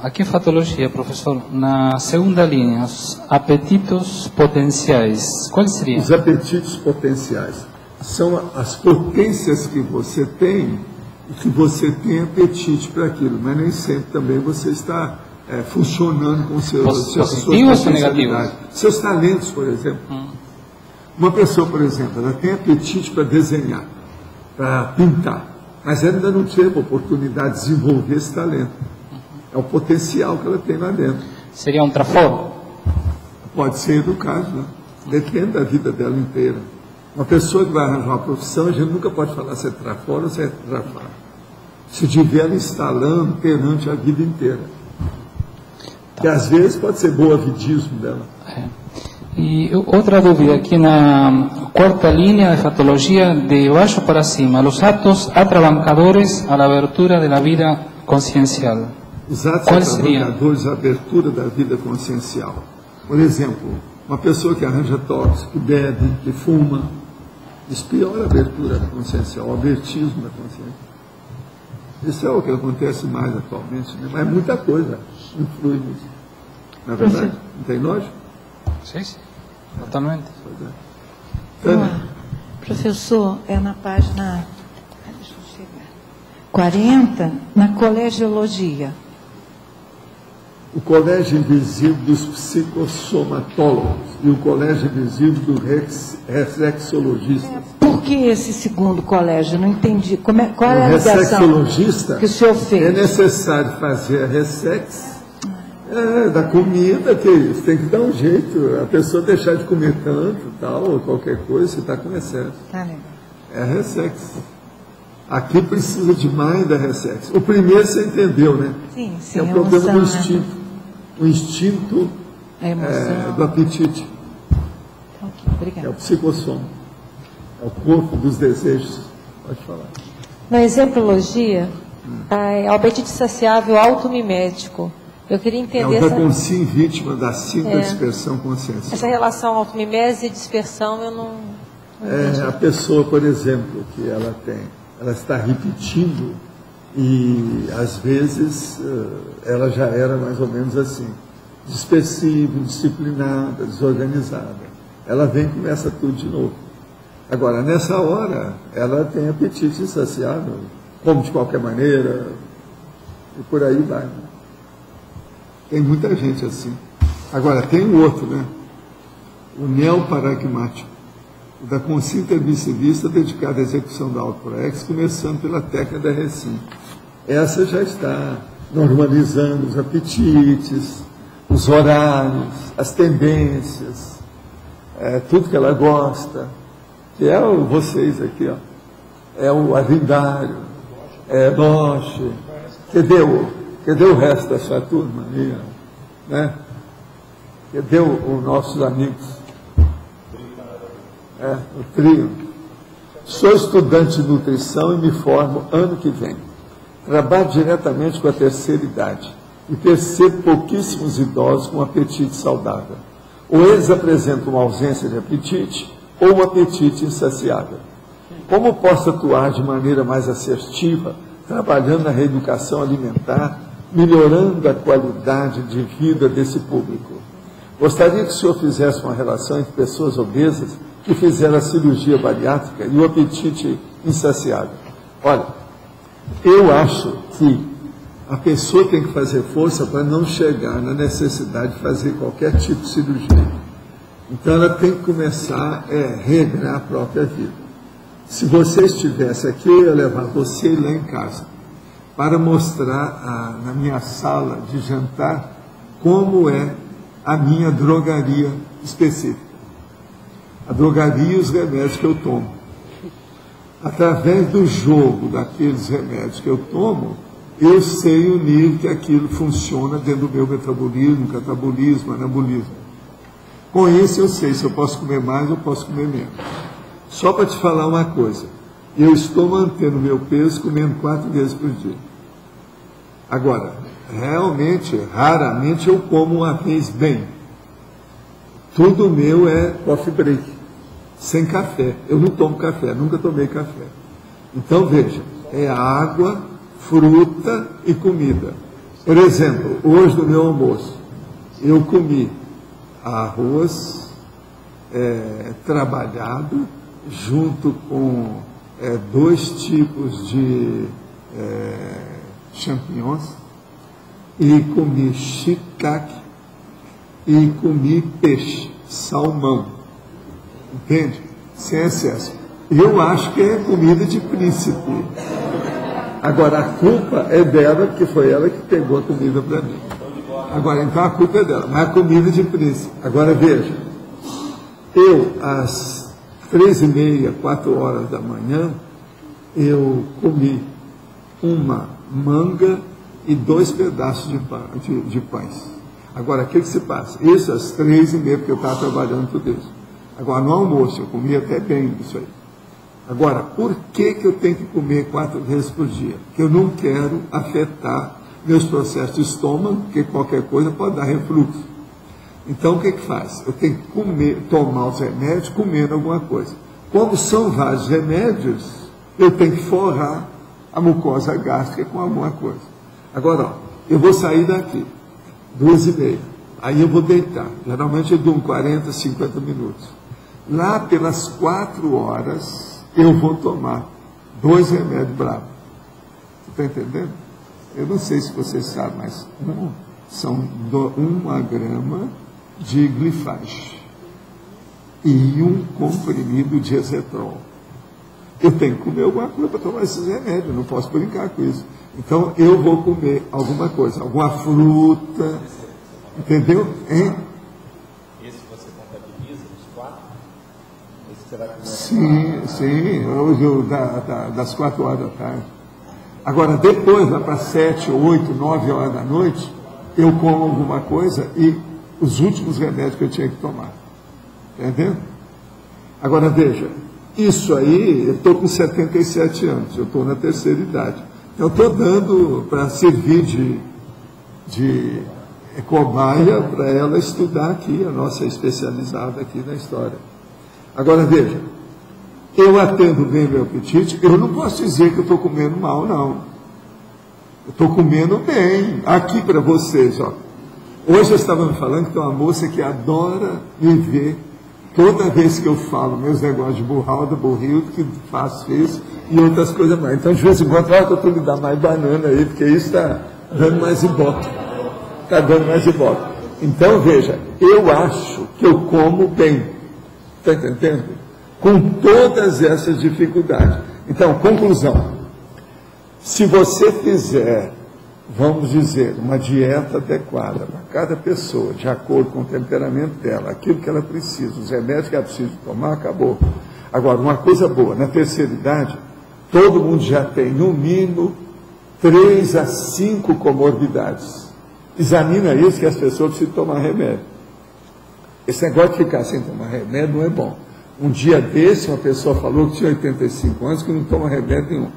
Aqui em Fatologia, professor, na segunda linha, os apetitos potenciais, quais seriam?
Os apetitos potenciais são as potências que você tem e que você tem apetite para aquilo, mas nem sempre também você está funcionando com suas potencialidades. Seus talentos, por exemplo. Uma pessoa, por exemplo, ela tem apetite para desenhar, para pintar, mas ela ainda não teve a oportunidade de desenvolver esse talento. É o potencial que ela tem lá dentro.
Seria um traforo?
Pode ser do caso, né? Depende da vida dela inteira. Uma pessoa que vai arranjar uma profissão, a gente nunca pode falar se é traforo ou se é trafaro. se estiver instalando perante a vida inteira. Que às vezes pode ser boavidismo dela.
E outra dúvida, aqui na quarta linha de fatologia, de baixo para cima, os atos atravancadores à abertura da vida consciencial.
Os atos atravancadores à abertura da vida consciencial. Por exemplo, uma pessoa que arranja tóxico, que bebe, que fuma, isso piora a abertura consciencial, o abertismo da consciência. Isso é o que acontece mais atualmente, né? Mas muita coisa influi nisso. Na verdade, não tem lógica?
Sim, totalmente.
Professor, é na página 40, na colegiologia.
O colégio invisível dos psicossomatólogos e o colégio invisível dos reflexologistas.
Por que esse segundo colégio? Não entendi. Qual é a ligação
reflexologista
que o senhor fez?
É necessário fazer a ressex da comida, que você tem que dar um jeito, a pessoa deixar de comer tanto, tal, ou qualquer coisa, você está com excesso.
Tá legal.
É a ressex. Aqui precisa demais da ressex. O primeiro você entendeu, né?
Sim, sim.
É o problema do instinto. O instinto do apetite.
Ok, obrigada.
É o psicossoma. É o corpo dos desejos. Pode falar.
Na exemplologia, é o apetite saciável automimético. Eu queria entender
É o da consciência vítima da dispersão consciência.
Essa relação automimese e dispersão eu não entendi.
A pessoa, por exemplo, que ela está repetindo e às vezes ela já era mais ou menos assim, dispersiva, indisciplinada, desorganizada. Ela vem e começa tudo de novo. Agora, nessa hora, ela tem apetite insaciável, come de qualquer maneira, e por aí vai. Tem muita gente assim. Agora, tem o outro, né? O neoparagmático, o da consciência intermissivista dedicada à execução da autoproex, começando pela técnica da Recim. Essa já está normalizando os apetites, os horários, as tendências, tudo que ela gosta, que é vocês aqui, ó. É o avindário, é boche. Cadê o resto da sua turma aí, né? Cadê os nossos amigos? O trio. Sou estudante de nutrição e me formo ano que vem. Trabalho diretamente com a terceira idade e percebo pouquíssimos idosos com apetite saudável. Ou eles apresentam uma ausência de apetite ou um apetite insaciável. Como posso atuar de maneira mais assertiva, trabalhando na reeducação alimentar, melhorando a qualidade de vida desse público? Gostaria que o senhor fizesse uma relação entre pessoas obesas que fizeram a cirurgia bariátrica e o apetite insaciável. Olha, eu acho que a pessoa tem que fazer força para não chegar na necessidade de fazer qualquer tipo de cirurgia. Então ela tem que começar a regrar a própria vida. Se você estivesse aqui, eu ia levar você lá em casa para mostrar na minha sala de jantar como é a minha drogaria específica. A drogaria e os remédios que eu tomo. Através do jogo daqueles remédios que eu tomo, eu sei o nível que aquilo funciona dentro do meu metabolismo, catabolismo, anabolismo. Com isso eu sei se eu posso comer mais ou posso comer menos. Só para te falar uma coisa, eu estou mantendo meu peso comendo 4 vezes por dia. Agora, realmente, raramente eu como uma vez bem. Tudo meu é coffee break, sem café. Eu não tomo café, nunca tomei café. Então, veja, é água, fruta e comida. Por exemplo, hoje no meu almoço, eu comi arroz trabalhado, junto com 2 tipos de champignons, e comi shiitake e comi peixe, salmão, entende? Sem excesso. Eu acho que é comida de príncipe. Agora, a culpa é dela, porque foi ela que pegou a comida para mim. Agora, então a culpa é dela, mas a comida de príncipe. Agora, veja, eu, às 3h30, 4 horas da manhã, eu comi uma manga e 2 pedaços de pães. Agora, o que se passa? Isso às 3h30, porque eu estava trabalhando tudo isso. Agora, no almoço, eu comia até bem isso aí. Agora, por que eu tenho que comer 4 vezes por dia? Porque eu não quero afetar meus processos de estômago, porque qualquer coisa pode dar refluxo. Então, o que faz? Eu tenho que tomar os remédios comendo alguma coisa. Como são vários remédios, eu tenho que forrar a mucosa gástrica com alguma coisa. Agora, ó, eu vou sair daqui, 2h30. Aí eu vou deitar. Geralmente eu dou 40, 50 minutos. Lá pelas 4 horas, eu vou tomar 2 remédios bravos. Você está entendendo? Eu não sei se vocês sabem, mas são 1 grama de glifage e 1 comprimido de ezetrol. Eu tenho que comer alguma coisa para tomar esses remédios, não posso brincar com isso. Então, eu vou comer alguma coisa, alguma fruta, entendeu? Hein?
Esse você contabiliza, os 4? Esse você vai comer?
Sim, hoje das 4 horas da tarde. Agora, depois, lá para 7, 8, 9 horas da noite, eu como alguma coisa e os últimos remédios que eu tinha que tomar. Entendeu? Agora, veja, isso aí, eu estou com 77 anos, eu estou na terceira idade. Eu estou dando para servir de cobaia para ela estudar aqui, a nossa especializada aqui na história. Agora, veja, eu atendo bem meu apetite, eu não posso dizer que eu estou comendo mal, não. Eu estou comendo bem. Aqui para vocês, ó. Hoje eu estava me falando que tem uma moça que adora me ver toda vez que eu falo meus negócios de burralda, burrildo, que faço isso e outras coisas mais. Então, de vez em quando, que eu estou me dando mais banana aí, porque isso está dando mais ibope. Está dando mais ibope. Então, veja, eu acho que eu como bem. Está entendendo? Com todas essas dificuldades. Então, conclusão. Se você fizer, vamos dizer, uma dieta adequada para cada pessoa, de acordo com o temperamento dela, aquilo que ela precisa, os remédios que ela precisa tomar, acabou. Agora, uma coisa boa, na terceira idade, todo mundo já tem, no mínimo, 3 a 5 comorbidades. Examina isso que as pessoas precisam tomar remédio. Esse negócio de ficar sem tomar remédio não é bom. Um dia desse, uma pessoa falou que tinha 85 anos, que não toma remédio nenhum.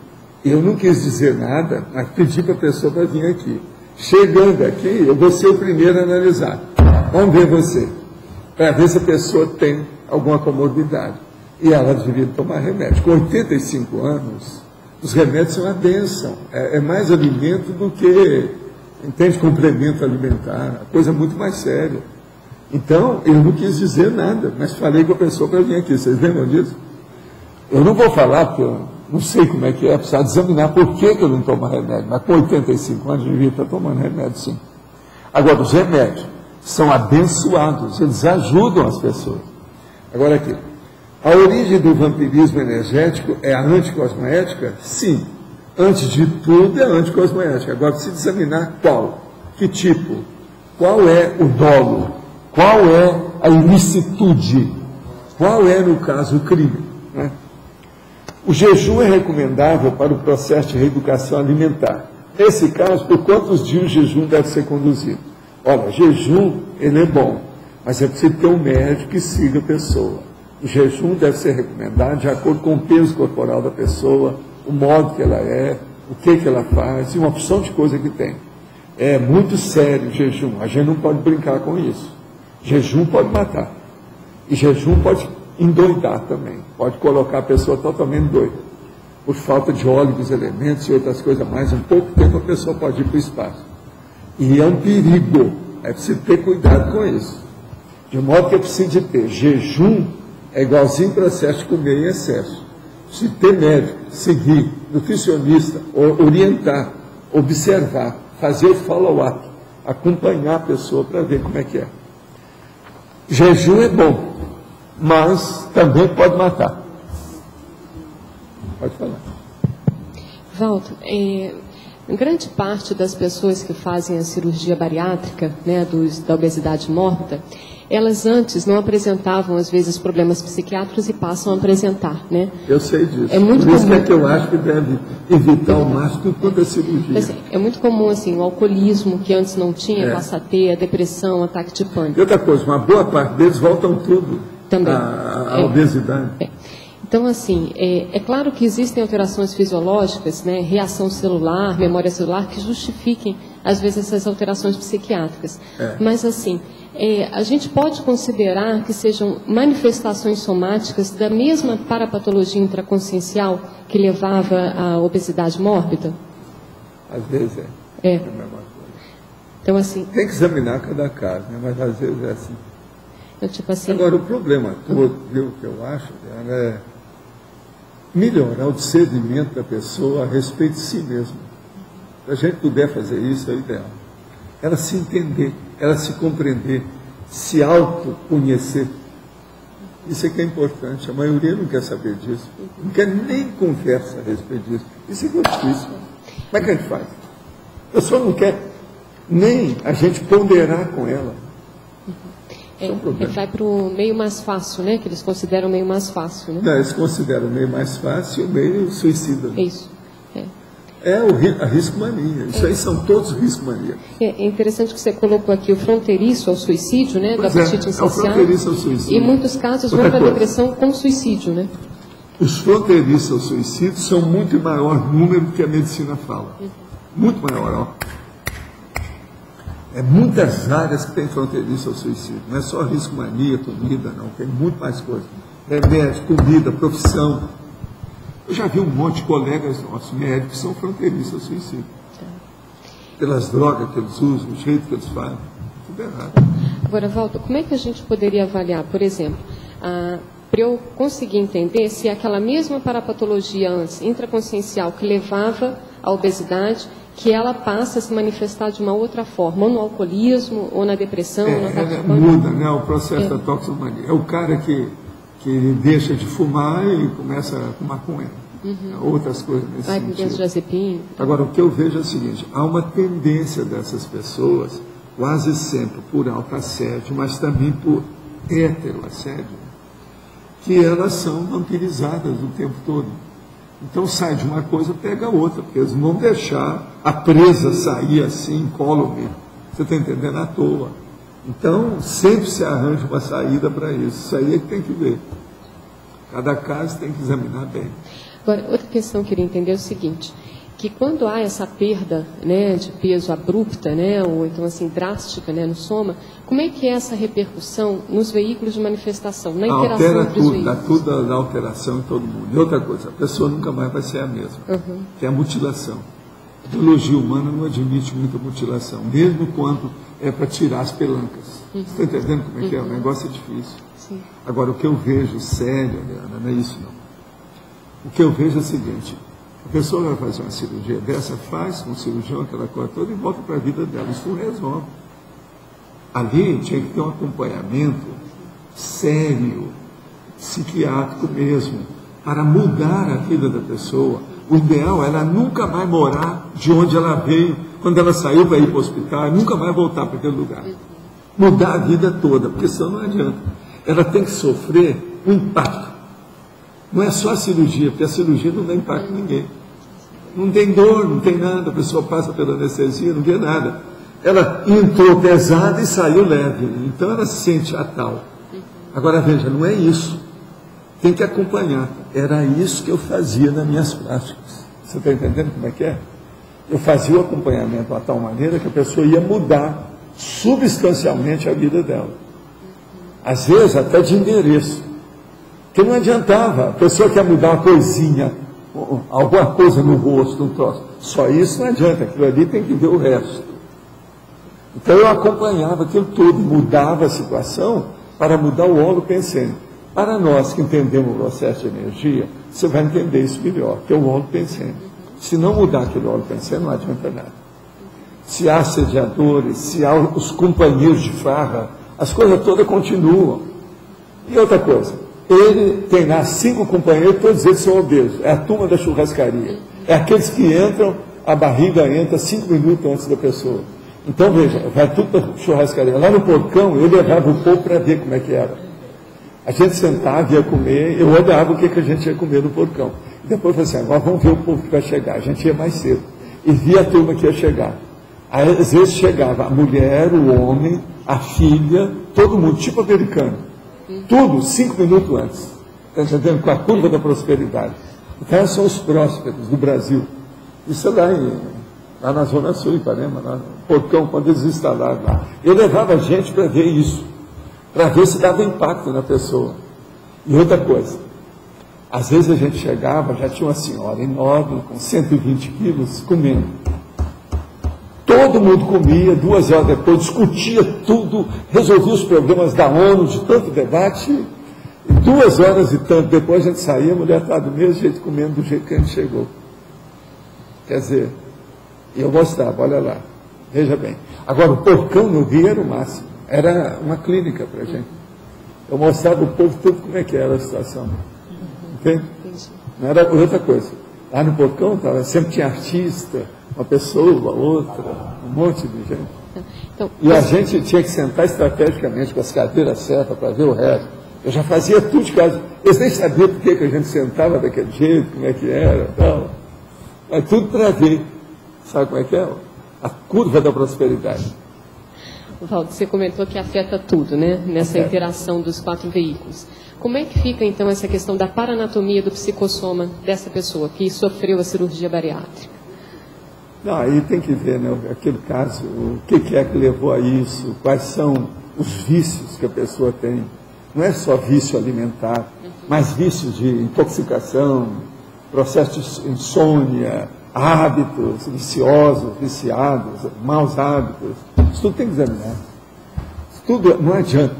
Eu não quis dizer nada, mas pedi para a pessoa para vir aqui. Chegando aqui, eu vou ser o primeiro a analisar. Vamos ver você, para ver se a pessoa tem alguma comorbidade. E ela devia tomar remédio. Com 85 anos, os remédios são uma bênção. É mais alimento do que, entende, complemento alimentar. Coisa muito mais séria. Então, eu não quis dizer nada, mas falei com a pessoa para vir aqui. Vocês lembram disso? Eu não vou falar, porque eu não sei como é que é, precisar examinar por que eu não tomo remédio. Mas com 85 anos, eu devia estar tomando remédio, sim. Agora, os remédios são abençoados, eles ajudam as pessoas. Agora aqui, a origem do vampirismo energético é a anticosmoética? Sim. Antes de tudo, é anticosmoética. Agora, precisa examinar qual, que tipo, qual é o dolo, qual é a ilicitude, qual é, no caso, o crime, né? O jejum é recomendável para o processo de reeducação alimentar. Nesse caso, por quantos dias o jejum deve ser conduzido? Olha, jejum, ele é bom, mas é preciso ter um médico que siga a pessoa. O jejum deve ser recomendado de acordo com o peso corporal da pessoa, o modo que ela é, o que ela faz, e uma opção de coisa que tem. É muito sério o jejum, a gente não pode brincar com isso. Jejum pode matar. E jejum pode endoidar também. Pode colocar a pessoa totalmente doida. Por falta de óleo dos elementos e outras coisas mais. Em pouco tempo a pessoa pode ir para o espaço. E é um perigo. É preciso ter cuidado com isso. De modo que é preciso de ter. Jejum é igualzinho processo de comer em excesso. Se ter médico, seguir, nutricionista, orientar, observar, fazer o follow-up, acompanhar a pessoa para ver como é que é. Jejum é bom, mas também pode matar. Pode falar.
Valdo, grande parte das pessoas que fazem a cirurgia bariátrica, né, da obesidade mórbida, elas antes não apresentavam, às vezes, problemas psiquiátricos e passam a apresentar, né?
Eu sei disso.
É muito
Por isso
comum.
que eu acho que deve evitar o máximo quanto a cirurgia.
Assim, é muito comum, assim, o alcoolismo, que antes não tinha, passa a ter, a depressão, ataque de pânico.
E outra coisa, uma boa parte deles voltam tudo
Também.
à obesidade.
Então, assim, é claro que existem alterações fisiológicas, né, reação celular, memória celular, que justifiquem, às vezes, essas alterações psiquiátricas. Mas, assim, a gente pode considerar que sejam manifestações somáticas da mesma parapatologia intraconsciencial que levava à obesidade mórbida?
Às vezes
É.
a mesma coisa.
Então, assim...
Tem que examinar cada caso, né? Mas às vezes é assim.
Então, tipo assim...
Agora, o problema todo, viu, que eu acho, é melhorar o discernimento da pessoa a respeito de si mesma. Se a gente puder fazer isso, é ideal. Ela se entender, ela se compreender, se autoconhecer. Isso é que é importante. A maioria não quer saber disso. Não quer nem conversa a respeito disso. Isso é que é difícil. Como é que a gente faz? A pessoa não quer nem a gente ponderar com ela.
vai para o meio mais fácil, né? Que eles consideram o meio mais fácil, né?
Não, eles consideram o meio mais fácil e o meio suicida.
É isso.
A risco-mania. Isso aí são todos risco-maníacos.
É interessante que você colocou aqui o fronteiriço ao suicídio, né? Da apetite insaciável.
É o fronteiriço ao suicídio.
E em muitos casos vão para a depressão com suicídio, né?
Os fronteiriços ao suicídio são muito em maior número do que a medicina fala. Muito maior, ó. É muitas áreas que tem fronteiriço ao suicídio. Não é só risco-mania, comida, não. Tem muito mais coisa. Remédio, comida, profissão. Eu já vi um monte de colegas nossos, médicos, que são fronteiriços ao suicídio. Pelas drogas que eles usam, o jeito que eles fazem. Tudo errado.
Agora, Walter, como é que a gente poderia avaliar, por exemplo, para eu conseguir entender se aquela mesma parapatologia antes, intraconsciencial, que levava à obesidade, que ela passa a se manifestar de uma outra forma, ou no alcoolismo, ou na depressão, ou no ataque de pânico?
Muda, né, o processo da toxicomania. É o cara que deixa de fumar e começa com maconha. Outras coisas nesse sentido.
Benzodiazepina.
Agora, o que eu vejo é o seguinte, há uma tendência dessas pessoas, quase sempre por alto assédio, mas também por hétero assédio, que elas são vampirizadas o tempo todo. Então sai de uma coisa, pega a outra, porque eles não vão deixar a presa sair assim, incólume. Você está entendendo? À toa. Então, sempre se arranja uma saída para isso. Isso aí é que tem que ver. Cada caso tem que examinar bem.
Agora, outra questão que eu queria entender é o seguinte, que quando há essa perda, né, de peso abrupta, né, ou então assim drástica, né, no soma, como é que é essa repercussão nos veículos de manifestação, na interação entre os veículos?
Dá tudo da alteração em todo mundo. E outra coisa, a pessoa nunca mais vai ser a mesma, que é a mutilação. A biologia humana não admite muita mutilação, mesmo quando é para tirar as pelancas. Você está entendendo como é que é? O negócio é difícil.
Sim.
Agora, o que eu vejo sério, Adriana, não é isso não. O que eu vejo é o seguinte, a pessoa vai fazer uma cirurgia dessa, faz com o cirurgião aquela coisa toda e volta para a vida dela. Isso não resolve. Ali tinha que ter um acompanhamento sério, psiquiátrico mesmo, para mudar a vida da pessoa. O ideal é ela nunca mais morar de onde ela veio, quando ela saiu para ir para o hospital, nunca mais voltar para aquele lugar. Mudar a vida toda, porque senão não adianta. Ela tem que sofrer um impacto. Não é só a cirurgia, porque a cirurgia não dá impacto em ninguém. Não tem dor, não tem nada, a pessoa passa pela anestesia, não vê nada. Ela entrou pesada e saiu leve, então ela se sente a tal. Agora veja, não é isso. Tem que acompanhar. Era isso que eu fazia nas minhas práticas. Você está entendendo como é que é? Eu fazia o acompanhamento de uma tal maneira que a pessoa ia mudar substancialmente a vida dela. Às vezes até de endereço. Porque não adiantava, a pessoa quer mudar uma coisinha, alguma coisa no rosto, um troço. Só isso não adianta, aquilo ali tem que ver o resto. Então eu acompanhava aquilo tudo, mudava a situação para mudar o óleo pensene. Para nós que entendemos o processo de energia, você vai entender isso melhor, que é o óleo pensene. Se não mudar aquele óleo pensene, não adianta nada. Se há assediadores, se há os companheiros de farra, as coisas todas continuam. E outra coisa, ele tem lá 5 companheiros, todos eles são obesos. É a turma da churrascaria. É aqueles que entram, a barriga entra 5 minutos antes da pessoa. Então, veja, vai tudo para churrascaria. Lá no porcão, eu levava o povo para ver como é que era. A gente sentava, ia comer, eu olhava o que a gente ia comer no porcão. E depois eu falei assim, agora vamos ver o povo que vai chegar. A gente ia mais cedo. E via a turma que ia chegar. Aí, às vezes chegava a mulher, o homem, a filha, todo mundo, tipo americano. Tudo 5 minutos antes. Está entendendo? Com a curva da prosperidade. Então, são os prósperos do Brasil. Isso é lá na Zona Sul, em Ipanema, lá no porcão, quando eles instalaram lá. Eu levava gente para ver isso, para ver se dava impacto na pessoa. E outra coisa, às vezes a gente chegava, já tinha uma senhora enorme, com 120 quilos, comendo. Todo mundo comia, 2 horas depois, discutia tudo, resolvia os problemas da ONU, de tanto debate, e 2 horas e tanto depois a gente saía, a mulher estava do mesmo jeito, comendo do jeito que a gente chegou. Quer dizer, eu gostava, olha lá, veja bem. Agora, o porcão no Rio era o máximo, era uma clínica para a gente. Eu mostrava o povo tudo como é que era a situação. Entende? Não era outra coisa. Lá no porcão sempre tinha artista, uma pessoa, outra, um monte de gente. Então, e a gente tinha que sentar estrategicamente com as cadeiras certas para ver o resto. Eu já fazia tudo de casa. Eles nem sabiam por que a gente sentava daquele jeito, como é que era, tal. Mas tudo para ver. Sabe como é que é? A curva da prosperidade.
Valdo, você comentou que afeta tudo, né? Nessa interação dos 4 veículos. Como é que fica, então, essa questão da paranatomia do psicossoma dessa pessoa que sofreu a cirurgia bariátrica?
Não, aí tem que ver, né, aquele caso, o que é que levou a isso, quais são os vícios que a pessoa tem. Não é só vício alimentar, mas vícios de intoxicação, processo de insônia, hábitos viciosos, viciados, maus hábitos. Isso tudo tem que examinar. Isso tudo não adianta.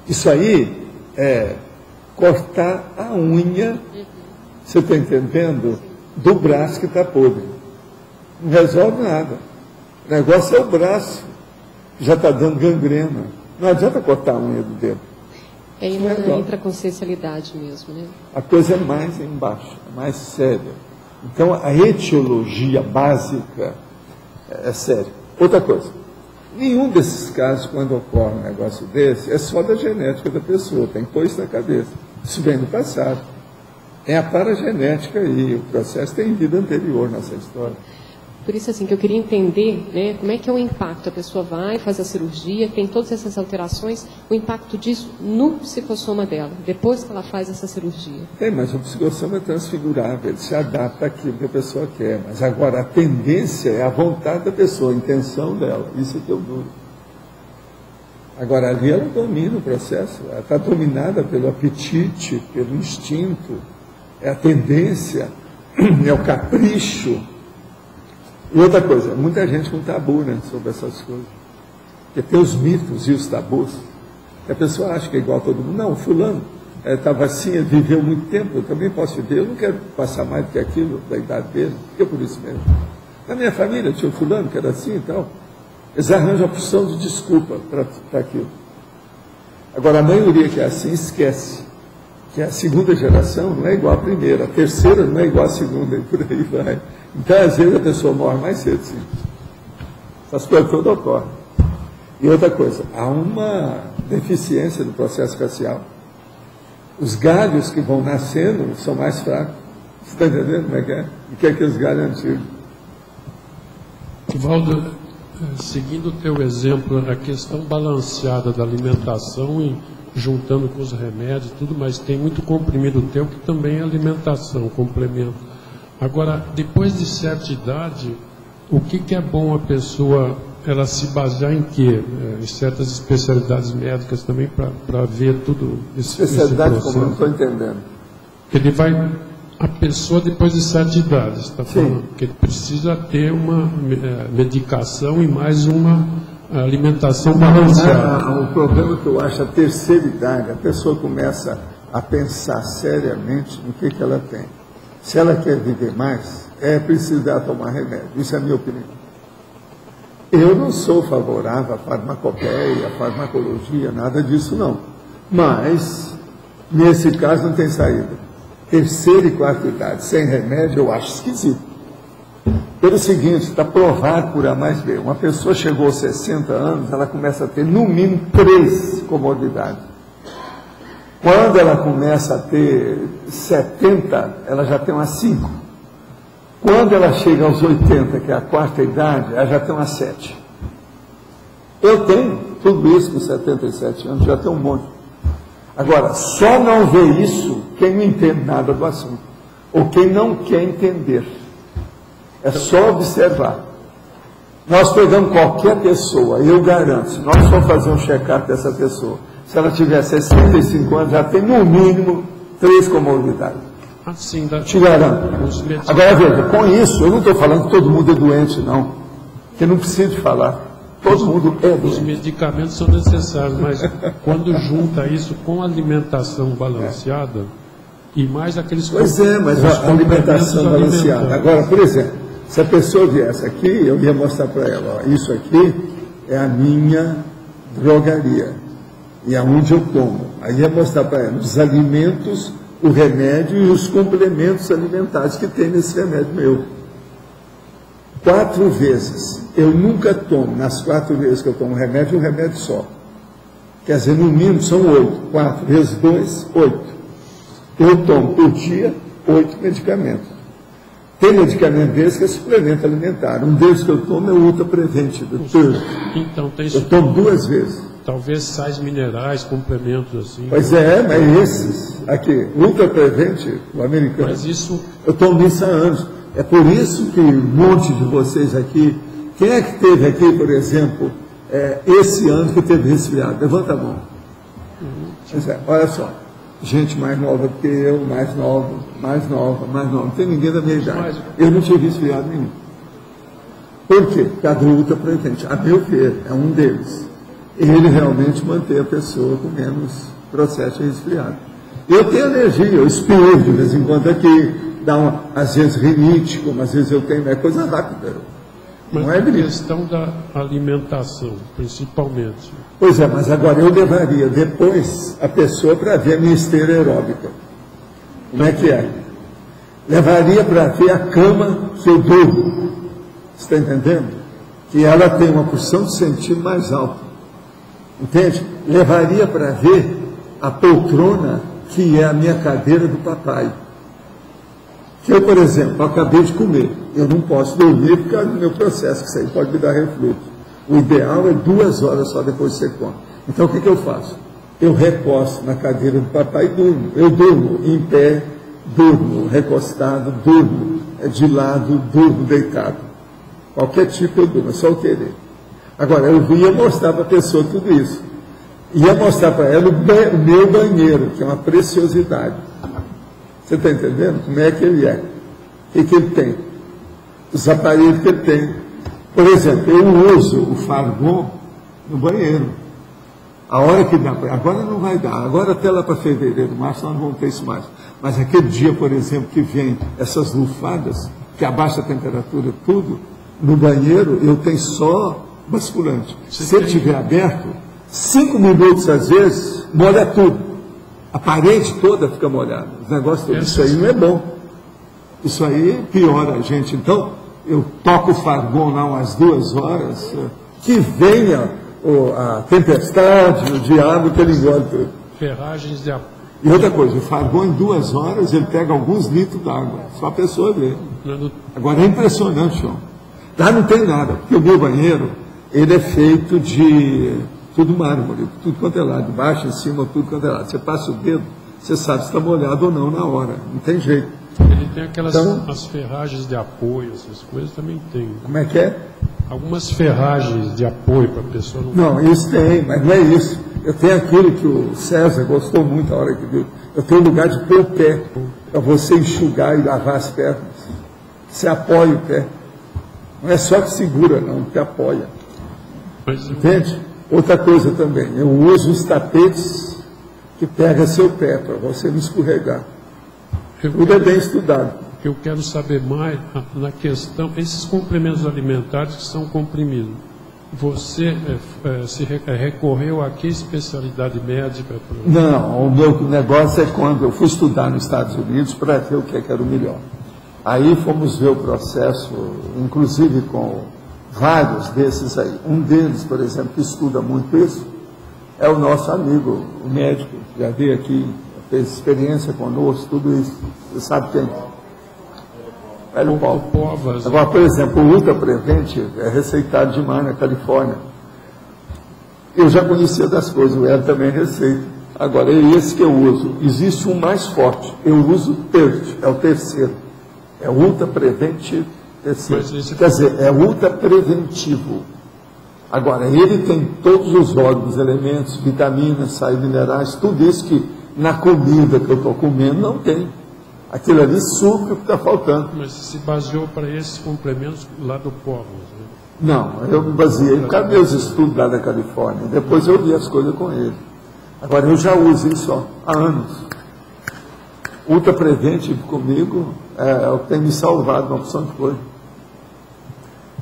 Isso aí é cortar a unha, você está entendendo, do braço que está podre. Não resolve nada. O negócio é o braço, que já está dando gangrena. Não adianta cortar a unha do dedo.
É aí na intraconsciencialidade mesmo, né?
A coisa é mais embaixo, é mais séria. Então, a etiologia básica é séria. Outra coisa, nenhum desses casos, quando ocorre um negócio desse, é só da genética da pessoa, tem que pôr isso na cabeça. Isso vem do passado. É a paragenética aí, o processo tem vida anterior nessa história.
Por isso, assim, que eu queria entender, né, como é que é o impacto. A pessoa vai, faz a cirurgia, tem todas essas alterações, o impacto disso no psicossoma dela, depois que ela faz essa cirurgia.
Tem, mas o psicossoma é transfigurável, ele se adapta àquilo que a pessoa quer. Mas agora, a tendência é a vontade da pessoa, a intenção dela. Isso é que eu duro. Agora, ali ela domina o processo, ela está dominada pelo apetite, pelo instinto, é a tendência, é o capricho. E outra coisa, muita gente com tabu, né, sobre essas coisas. Porque tem os mitos e os tabus. A pessoa acha que é igual a todo mundo. Não, fulano estava assim, ele viveu muito tempo, eu também posso viver. Eu não quero passar mais do que aquilo da idade dele, porque é por isso mesmo. Na minha família tinha um fulano que era assim e tal. Eles arranjam a opção de desculpa para aquilo. Agora, a maioria que é assim esquece que a segunda geração não é igual à primeira, a terceira não é igual à segunda, e por aí vai. Então, às vezes, a pessoa morre mais cedo, sim. Essas coisas todas ocorrem. E outra coisa, há uma deficiência do processo facial. Os galhos que vão nascendo são mais fracos. Você está entendendo como é que é? O que é aqueles galhos antigos?
Valdo, seguindo o teu exemplo, a questão balanceada da alimentação e juntando com os remédios e tudo, mas tem muito comprimido teu que também é alimentação, complemento. Agora, depois de certa idade, o que é bom a pessoa, ela se basear em quê? Em certas especialidades médicas também, para ver tudo isso.
Especialidade como eu não estou entendendo.
A pessoa depois de certa idade, está falando, que ele precisa ter uma medicação e mais uma alimentação balanceada.
O problema que eu acho, a terceira idade, a pessoa começa a pensar seriamente no que ela tem. Se ela quer viver mais, é preciso ela tomar remédio. Isso é a minha opinião. Eu não sou favorável à farmacopeia, à farmacologia, nada disso não. Mas, nesse caso, não tem saída. Terceira e quarta idade, sem remédio, eu acho esquisito. Pelo seguinte, está provado por A mais B. Uma pessoa chegou aos 60 anos, ela começa a ter no mínimo 3 comorbidades. Quando ela começa a ter 70, ela já tem umas 5. Quando ela chega aos 80, que é a quarta idade, ela já tem umas 7. Eu tenho tudo isso com 77 anos, já tenho um monte. Agora, só não vê isso quem não entende nada do assunto, ou quem não quer entender. É só observar. Nós pegamos qualquer pessoa, eu garanto, se nós for fazer um check-up dessa pessoa, se ela tiver 65 anos, já tem no mínimo 3 comorbidades.
Assim,
te garanto. Agora veja, com isso, eu não estou falando que todo mundo é doente, não. Que não precisa de falar. Todo mundo é doente.
Os medicamentos são necessários, mas quando junta isso com alimentação balanceada, e mais aqueles...
Pois é, mas a alimentação balanceada. Agora, por exemplo, se a pessoa viesse aqui, eu ia mostrar para ela, ó, isso aqui é a minha drogaria, e aonde eu tomo. Aí ia mostrar para ela os alimentos, o remédio e os complementos alimentares que tem nesse remédio meu. 4 vezes. Eu nunca tomo, nas 4 vezes que eu tomo remédio, um remédio só. Quer dizer, no mínimo são 8. 4 vezes 2, 8. Eu tomo por dia 8 medicamentos. Tem medicamento desse que é suplemento alimentar. Um deles que eu tomo é o Ultra Prevent.
Então, tem
eu tomo 2 vezes.
Talvez sais minerais, complementos assim.
Pois é, mas esses aqui, Ultra Prevent, o americano.
Mas isso...
Eu tomo isso há anos. É por isso que um monte de vocês aqui... Quem é que teve aqui, por exemplo, esse ano que teve resfriado? Levanta a mão. Pois é, olha só. Gente mais nova do que eu, mais nova. Não tem ninguém da minha idade. Eu não tive resfriado nenhum. Por quê? Porque a Ultra Prevent, a meu ver, é um deles. Ele realmente mantém a pessoa com menos processo de resfriado. Eu tenho alergia, eu espirro de vez em quando aqui, dá às vezes rinite, como às vezes eu tenho, é coisa rápida.
Mas
não é
a questão da alimentação, principalmente.
Pois é, mas agora eu levaria depois a pessoa para ver a minha esteira aeróbica. Como é que é? Levaria para ver a cama que eu durmo. Você está entendendo? Que ela tem uma porção de centímetro mais alta. Entende? Levaria para ver a poltrona que é a minha cadeira do papai. Que eu, por exemplo, acabei de comer. Eu não posso dormir por causa do meu processo, que isso aí pode me dar refluxo. O ideal é 2 horas só depois que você come. Então, o que eu faço? Eu recosto na cadeira do papai e durmo. Eu durmo em pé, durmo recostado, durmo de lado, durmo deitado. Qualquer tipo eu durmo, é só eu querer. Agora, eu ia mostrar para a pessoa tudo isso. Ia mostrar para ela o meu banheiro, que é uma preciosidade. Você está entendendo como é que ele é? O que ele tem? Os aparelhos que ele tem. Por exemplo, eu uso o Fargon no banheiro. A hora que dá, agora não vai dar, agora até lá para fevereiro, março, nós não vamos ter isso mais. Mas aquele dia, por exemplo, que vem essas lufadas, que abaixa a temperatura, tudo, no banheiro eu tenho só basculante. Se ele estiver aberto, 5 minutos às vezes, molha tudo. A parede toda fica molhada. Os negócios todos. Isso aí não é bom. Isso aí piora a gente. Então, eu toco o Fargon lá umas 2 horas, que venha a tempestade, o diabo, que ele engole tudo.
Ferragens de apoio.
E outra coisa, o Fargon em 2 horas, ele pega alguns litros d'água. Só a pessoa vê. Agora é impressionante, João. Lá não tem nada, porque o meu banheiro, ele é feito de... tudo mármore, tudo quanto é lado, baixo, em cima, tudo quanto é lado. Você passa o dedo, você sabe se está molhado ou não na hora, não tem jeito.
Ele tem aquelas as ferragens de apoio, essas coisas também tem.
Como é que é?
Algumas ferragens de apoio para a pessoa
não... Não, isso tem, mas não é isso. Eu tenho aquilo que o César gostou muito a hora que viu. Eu tenho um lugar de pôr o pé, para você enxugar e lavar as pernas. Você apoia o pé. Não é só que segura, não, que apoia. Entende? Outra coisa também, eu uso os tapetes que pega seu pé, para você não escorregar. Tudo é bem estudado.
Eu quero saber mais na questão, esses complementos alimentares que são comprimidos. Você recorreu a que especialidade médica?
Não, o meu negócio é quando eu fui estudar nos Estados Unidos para ver o que era o melhor. Aí fomos ver o processo, inclusive com vários desses aí. Um deles, por exemplo, que estuda muito isso, é o nosso amigo, o médico, que já veio aqui, fez experiência conosco, tudo isso. Você sabe quem? Hélio Paulo. Agora, por exemplo, o Ultra Prevent é receitado demais na Califórnia. Eu já conhecia das coisas, o Hélio também receita. Agora, é esse que eu uso. Existe um mais forte. Eu uso o TERT, é o terceiro. É o Ultra Prevent terceiro. Quer dizer, é ultra preventivo. Agora, ele tem todos os órgãos, elementos, vitaminas, sais minerais, tudo isso que na comida que eu estou comendo não tem. Aquilo ali supre o que está faltando.
Mas se baseou para esses complementos lá do Povos, né?
Não, eu me baseei por causa dos estudos lá da Califórnia. Depois eu vi as coisas com ele. Agora, eu já uso isso há anos. Ultra Preventivo comigo é o que tem me salvado uma opção de coisa.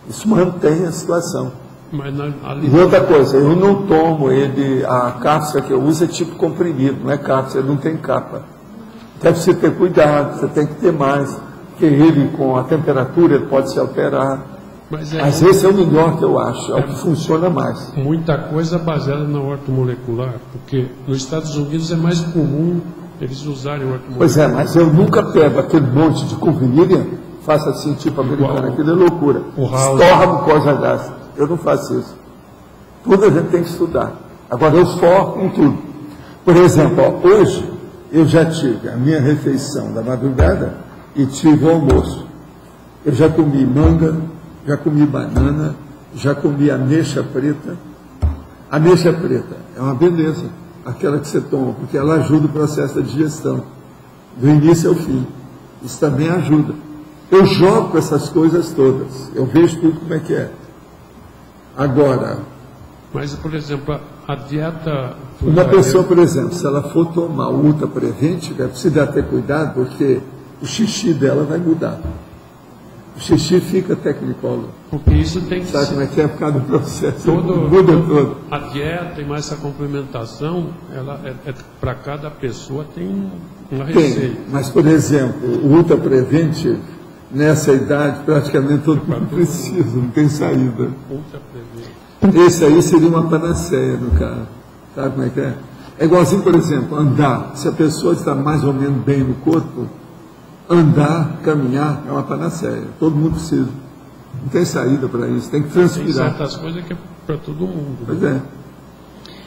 Isso mantém a situação. E outra coisa, eu não tomo ele, a cápsula que eu uso é tipo comprimido, não é cápsula, ele não tem capa. Deve você ter cuidado, você tem que ter mais, porque ele com a temperatura ele pode se alterar. Mas esse é o melhor que eu acho, é o que funciona mais.
Muita coisa baseada na ortomolecular, porque nos Estados Unidos é mais comum eles usarem ortomolecular.
Pois é, mas eu nunca pego aquele monte de convenilha, faço assim, tipo americano, aquilo é loucura. Estorra a mucosa gástrica. Eu não faço isso. Tudo a gente tem que estudar. Agora eu foco em tudo. Por exemplo, hoje eu já tive a minha refeição da madrugada e tive o almoço. Eu já comi manga, já comi banana, já comi ameixa preta. A ameixa preta é uma beleza, aquela que você toma, porque ela ajuda o processo da digestão, do início ao fim. Isso também ajuda. Eu jogo com essas coisas todas, eu vejo tudo como é que é. Agora...
Mas, por exemplo, a dieta...
Uma pessoa, por exemplo, se ela for tomar o Ultra Prevent, precisa ter cuidado, porque o xixi dela vai mudar. O xixi fica tecnicólogo.
Porque isso tem que
Sabe como é que é por causa do processo?
Muda todo. A dieta e mais essa complementação, ela para cada pessoa tem uma receita.
Tem, mas, por exemplo, o Ultra Prevent, nessa idade, praticamente todo mundo precisa, não tem saída.
Ultra Prevent.
Esse aí seria uma panaceia no cara. Sabe como é que é? É igualzinho, por exemplo, andar. Se a pessoa está mais ou menos bem no corpo, andar, caminhar, é uma panaceia. Todo mundo precisa. Não tem saída para isso, tem que transpirar.
Tem certas coisas que é para todo mundo.
Pois é.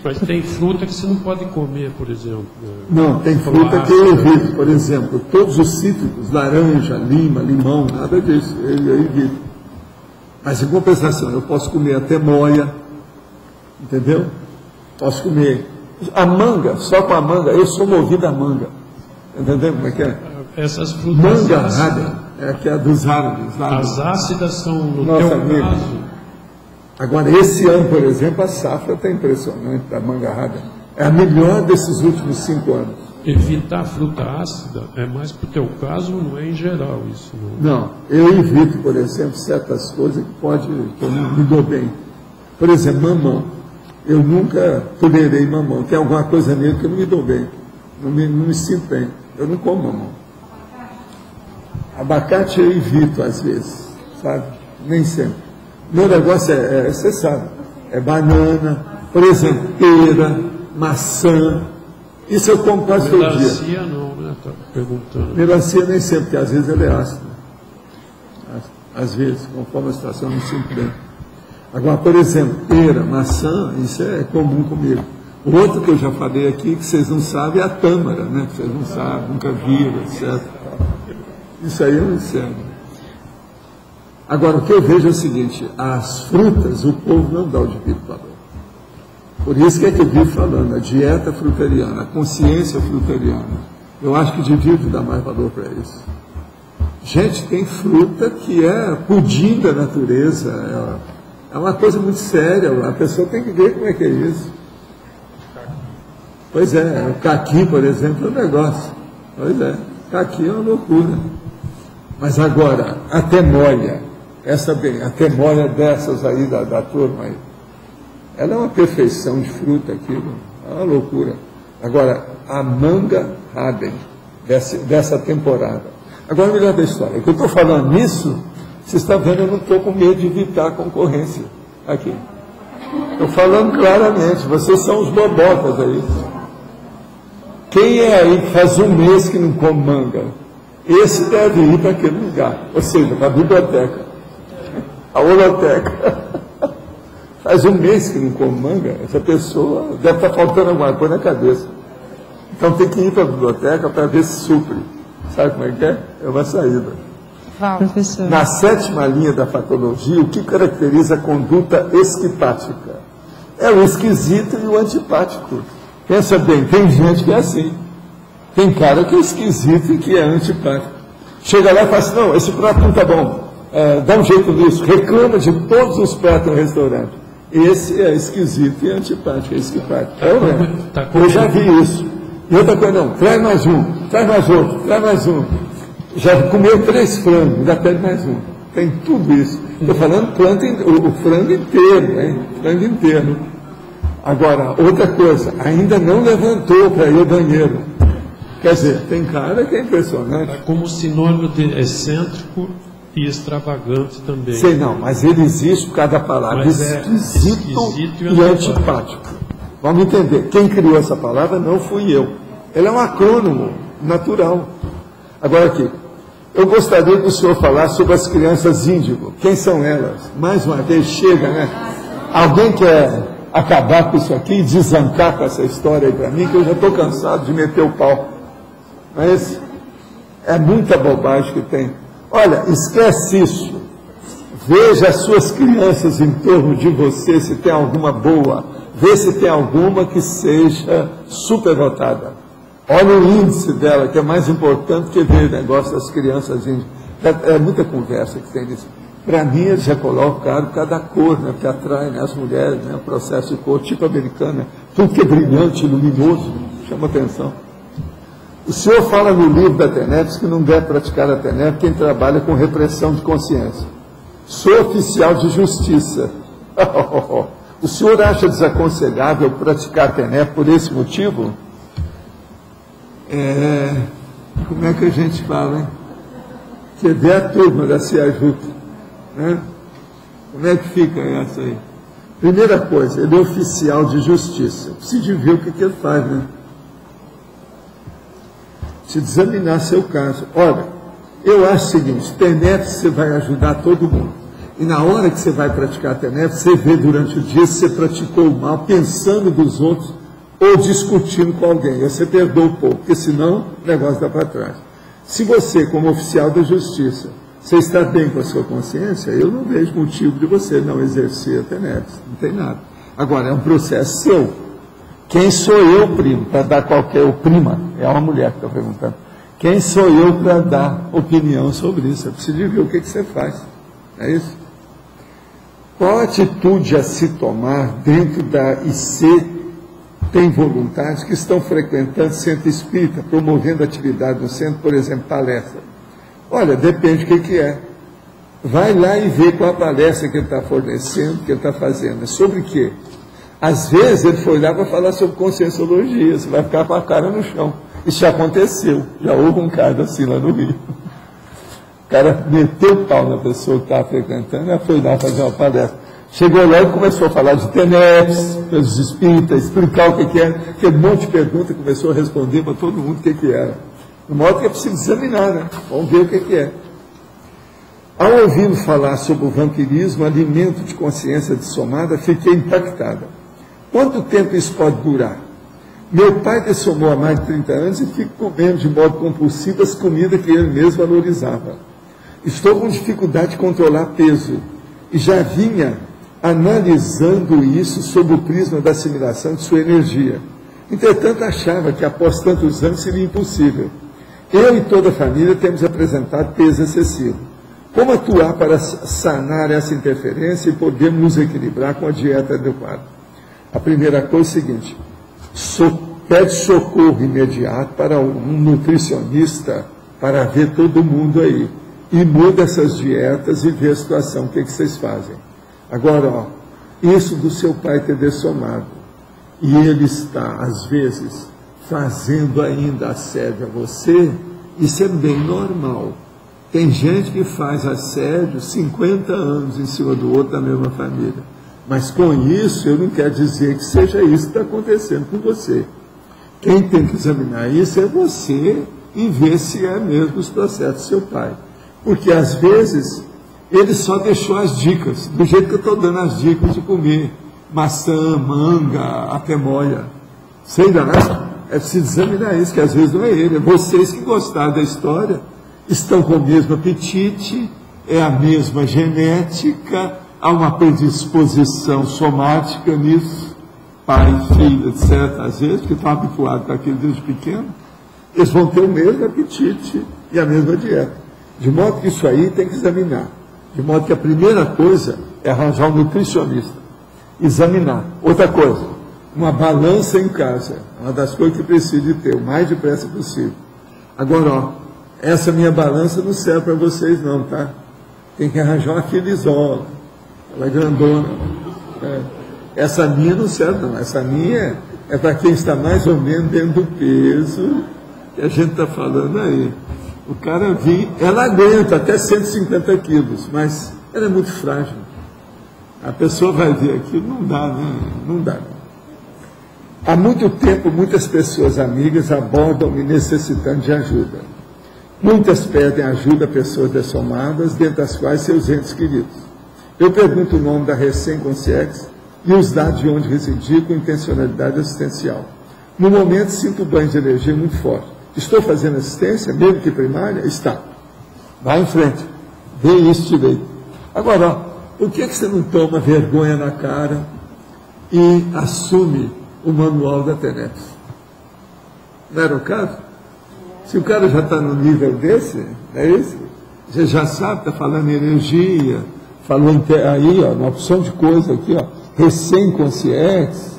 Mas tem fruta que você não pode comer, por exemplo.
Não, tem fruta que eu evito. Por exemplo, todos os cítricos, laranja, lima, limão, nada disso, eu evito. Mas em compensação, eu posso comer até moia, entendeu? Posso comer. A manga, só com a manga, eu sou movido a manga. Entendeu como é que é?
Essas frutas
manga ácida, é que é dos árabes.
As ácidas são, no
Nossa,
teu
amigo.
caso...
Agora, esse ano, por exemplo, a safra está impressionante da manga ácida. É a melhor desses últimos 5 anos.
Evitar fruta ácida é mais para o teu caso, não é em geral isso?
Não, eu evito, por exemplo, certas coisas que eu não me dou bem. Por exemplo, mamão. Eu nunca tolerei mamão. Tem alguma coisa nele que eu não me dou bem. Não me sinto bem. Eu não como mamão. Abacate eu evito às vezes, sabe? Nem sempre. Meu negócio você sabe, é banana, por exemplo, pera, maçã. Isso eu como quase todo dia.
Melancia não, né? Tá perguntando.
Melancia nem sempre, porque às vezes ela é ácida. Às vezes, conforme a situação, eu não sinto bem. Agora, por exemplo, pera, maçã, isso é comum comigo. O outro que eu já falei aqui, que vocês não sabem, é a tâmara, né? Que vocês não sabem, nunca viram, etc. Isso aí eu não sei. Agora, o que eu vejo é o seguinte, as frutas, o povo não dá o devido valor. Por isso que é que eu vivo falando, a dieta fruteriana, a consciência fruteriana. Eu acho que devido dar mais valor para isso. Gente, tem fruta que é pudim da natureza, é uma coisa muito séria, a pessoa tem que ver como é que é isso. Pois é, o caqui, por exemplo, é um negócio. Pois é, caqui é uma loucura. Mas agora, a temóia, essa bem, a temóia dessas aí, da turma aí, ela é uma perfeição de fruta aquilo, é uma loucura. Agora, a manga Raden, dessa temporada. Agora, o melhor da história, que eu estou falando nisso, você está vendo, eu não estou com medo de evitar a concorrência aqui. Estou falando claramente, vocês são os bobocas aí. Quem é aí que faz um mês que não come manga? Esse deve ir para aquele lugar, ou seja, para a biblioteca, a holoteca. Faz um mês que não come manga, essa pessoa deve estar faltando alguma coisa na cabeça. Então tem que ir para a biblioteca para ver se supre. Sabe como é que é? É uma saída.
Professor.
Na 7ª linha da fatologia, o que caracteriza a conduta esquipática? É o esquisito e o antipático. Pensa bem, tem gente que é assim. Tem cara que é esquisito e que é antipático. Chega lá e fala assim, não, esse prato não está bom. Dá um jeito nisso. Reclama de todos os pratos no restaurante. Esse é esquisito e antipático, é esquipático. Eu já vi isso. E outra coisa, não, traz mais um, traz mais outro, traz mais um. Já comeu 3 frangos, ainda pede mais um. Tem tudo isso. Estou falando o frango inteiro, hein? Frango inteiro. Agora, outra coisa, ainda não levantou para ir ao banheiro. Quer dizer, tem cara que é impressionante.
É como sinônimo de excêntrico e extravagante também.
Sei não, mas ele existe por causa da palavra esquisito e antipático. Vamos entender, quem criou essa palavra não fui eu. Ele é um acrônimo natural. Agora aqui, eu gostaria que o senhor falasse sobre as crianças índigo. Quem são elas? Mais uma vez, chega, né? Alguém quer acabar com isso aqui e desancar com essa história aí para mim, que eu já estou cansado de meter o pau. Mas é muita bobagem que tem. Olha, esquece isso. Veja as suas crianças em torno de você, se tem alguma boa. Vê se tem alguma que seja superdotada. Olha o índice dela, que é mais importante que ver o negócio das crianças índias. É muita conversa que tem nisso. Para mim, eles já colocam cada cor, né, que atrai, né, as mulheres, né, o processo de cor, tipo americana, tudo que é brilhante, luminoso, chama atenção. O senhor fala no livro da TENEPS que não deve praticar a TENEPS quem trabalha com repressão de consciência. Sou oficial de justiça. O senhor acha desaconselhável praticar a TENEPS por esse motivo? Como é que a gente fala, hein? Quer ver a turma da Se Ajuda, né? Como é que fica essa aí? Primeira coisa, ele é oficial de justiça. Precisa ver o que ele faz, né? Se examinar seu caso. Olha, eu acho o seguinte, TENEPS você vai ajudar todo mundo. E na hora que você vai praticar a TENEPS, você vê durante o dia se você praticou o mal, pensando dos outros, ou discutindo com alguém. Você perdoa um pouco, porque senão o negócio dá para trás. Se você, como oficial da justiça, você está bem com a sua consciência, eu não vejo motivo de você não exercer a TENEPS. Não tem nada. Agora, é um processo seu. Quem sou eu, primo, para dar qualquer... prima, é uma mulher que está perguntando. Quem sou eu para dar opinião sobre isso? Eu preciso ver o que você faz. É isso? Qual atitude a se tomar dentro da IC tem voluntários que estão frequentando centro espírita, promovendo atividade no centro, por exemplo, palestra? Olha, depende do que é. Vai lá e vê qual a palestra que ele está fornecendo, que ele está fazendo. É sobre o quê? Às vezes ele foi lá para falar sobre conscienciologia, você vai ficar com a cara no chão. Isso já aconteceu, já houve um caso assim lá no Rio. O cara meteu o pau na pessoa que estava frequentando, ela foi lá fazer uma palestra. Chegou lá e começou a falar de TENEPS, pelos espíritas, explicar o que era, aquele monte de perguntas, começou a responder para todo mundo o que era. De modo que é preciso examinar, né? Vamos ver o que é. Ao ouvir falar sobre o vampirismo, alimento de consciência dessomada, fiquei impactada. Quanto tempo isso pode durar? Meu pai dessomou há mais de 30 anos e fica comendo de modo compulsivo as comidas que ele mesmo valorizava. Estou com dificuldade de controlar peso e já vinha analisando isso sob o prisma da assimilação de sua energia. Entretanto, achava que após tantos anos seria impossível. Eu e toda a família temos apresentado peso excessivo. Como atuar para sanar essa interferência e podermos nos equilibrar com a dieta adequada? A primeira coisa é o seguinte, pede socorro imediato para um nutricionista para ver todo mundo aí. E muda essas dietas e vê a situação, o que vocês fazem. Agora, ó, isso do seu pai ter dessomado, e ele está, às vezes, fazendo ainda assédio a você, Isso é bem normal. Tem gente que faz assédio 50 anos em cima do outro da mesma família. Mas com isso, eu não quero dizer que seja isso que está acontecendo com você. Quem tem que examinar isso é você e ver se é mesmo os processos do seu pai. Porque, às vezes, ele só deixou as dicas, do jeito que eu estou dando as dicas de comer maçã, manga, até moia. Sei lá, é preciso examinar isso, que às vezes não é ele, é vocês que gostaram da história, estão com o mesmo apetite, é a mesma genética, há uma predisposição somática nisso, pai, filho, etc., às vezes, que estão habituados com aquilo desde pequeno, eles vão ter o mesmo apetite e a mesma dieta. De modo que isso aí tem que examinar. De modo que a primeira coisa é arranjar um nutricionista. Examinar. Outra coisa, uma balança em casa. Uma das coisas que precisa de ter, o mais depressa possível. Agora, ó, essa minha balança não serve para vocês não, tá? Tem que arranjar uma filizola. Ela é grandona. Essa minha não serve não. Essa minha é para quem está mais ou menos dentro do peso que a gente está falando aí. O cara ela aguenta até 150 quilos, mas ela é muito frágil. A pessoa vai ver aquilo, não dá, né? Não dá. Há muito tempo, muitas pessoas amigas abordam-me necessitando de ajuda. Muitas pedem ajuda a pessoas dessomadas, dentre as quais seus entes queridos. Eu pergunto o nome da recém-concierge e os dados de onde residir com intencionalidade assistencial. No momento, sinto banho de energia muito forte. Estou fazendo assistência, mesmo que primária? Está. Vai em frente. Vê isso direito. Agora, ó, por que você não toma vergonha na cara e assume o manual da TENEPS? Não era o caso? Se o cara já está no nível desse, é isso? Você já sabe, está falando em energia, falou aí, ó, uma opção de coisa aqui, ó, recém-concierge,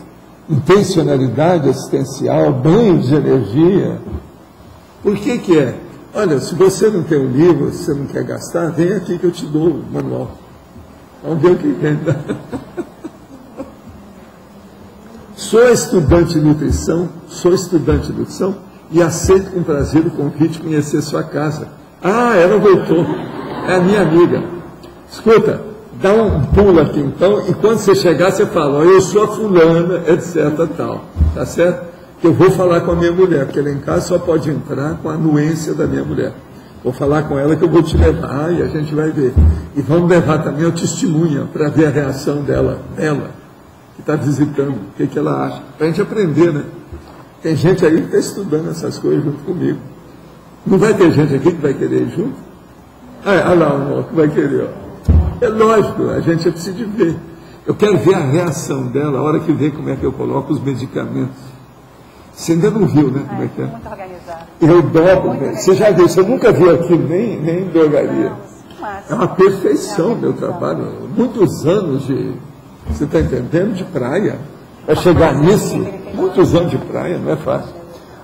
intencionalidade assistencial, banho de energia. Por que que é? Olha, se você não tem um livro, se você não quer gastar, vem aqui que eu te dou o manual. Vamos ver o que vem. Sou estudante de nutrição e aceito com prazer o convite de conhecer sua casa. Ah, ela voltou. É a minha amiga. Escuta, dá um pulo aqui então, e quando você chegar, você fala, ó, eu sou a fulana, etc. tal. Tá certo? Eu vou falar com a minha mulher, porque lá em casa só pode entrar com a anuência da minha mulher. Vou falar com ela que eu vou te levar e a gente vai ver. E vamos levar também a testemunha para ver a reação dela que está visitando, o que ela acha. Para a gente aprender, né? Tem gente aí que está estudando essas coisas junto comigo. Não vai ter gente aqui que vai querer ir junto? Olha lá, amor, que vai querer. Ó. É lógico, a gente precisa de ver. Eu quero ver a reação dela, a hora que vê como é que eu coloco os medicamentos. Você ainda não viu, né? Como é que é? Muito organizado. Eu dobro, né? Você já viu, você nunca viu aquilo, nem em drogaria. É uma perfeição meu trabalho. Muitos anos de, você está entendendo, de praia. Para chegar nisso, muitos anos de praia, não é fácil.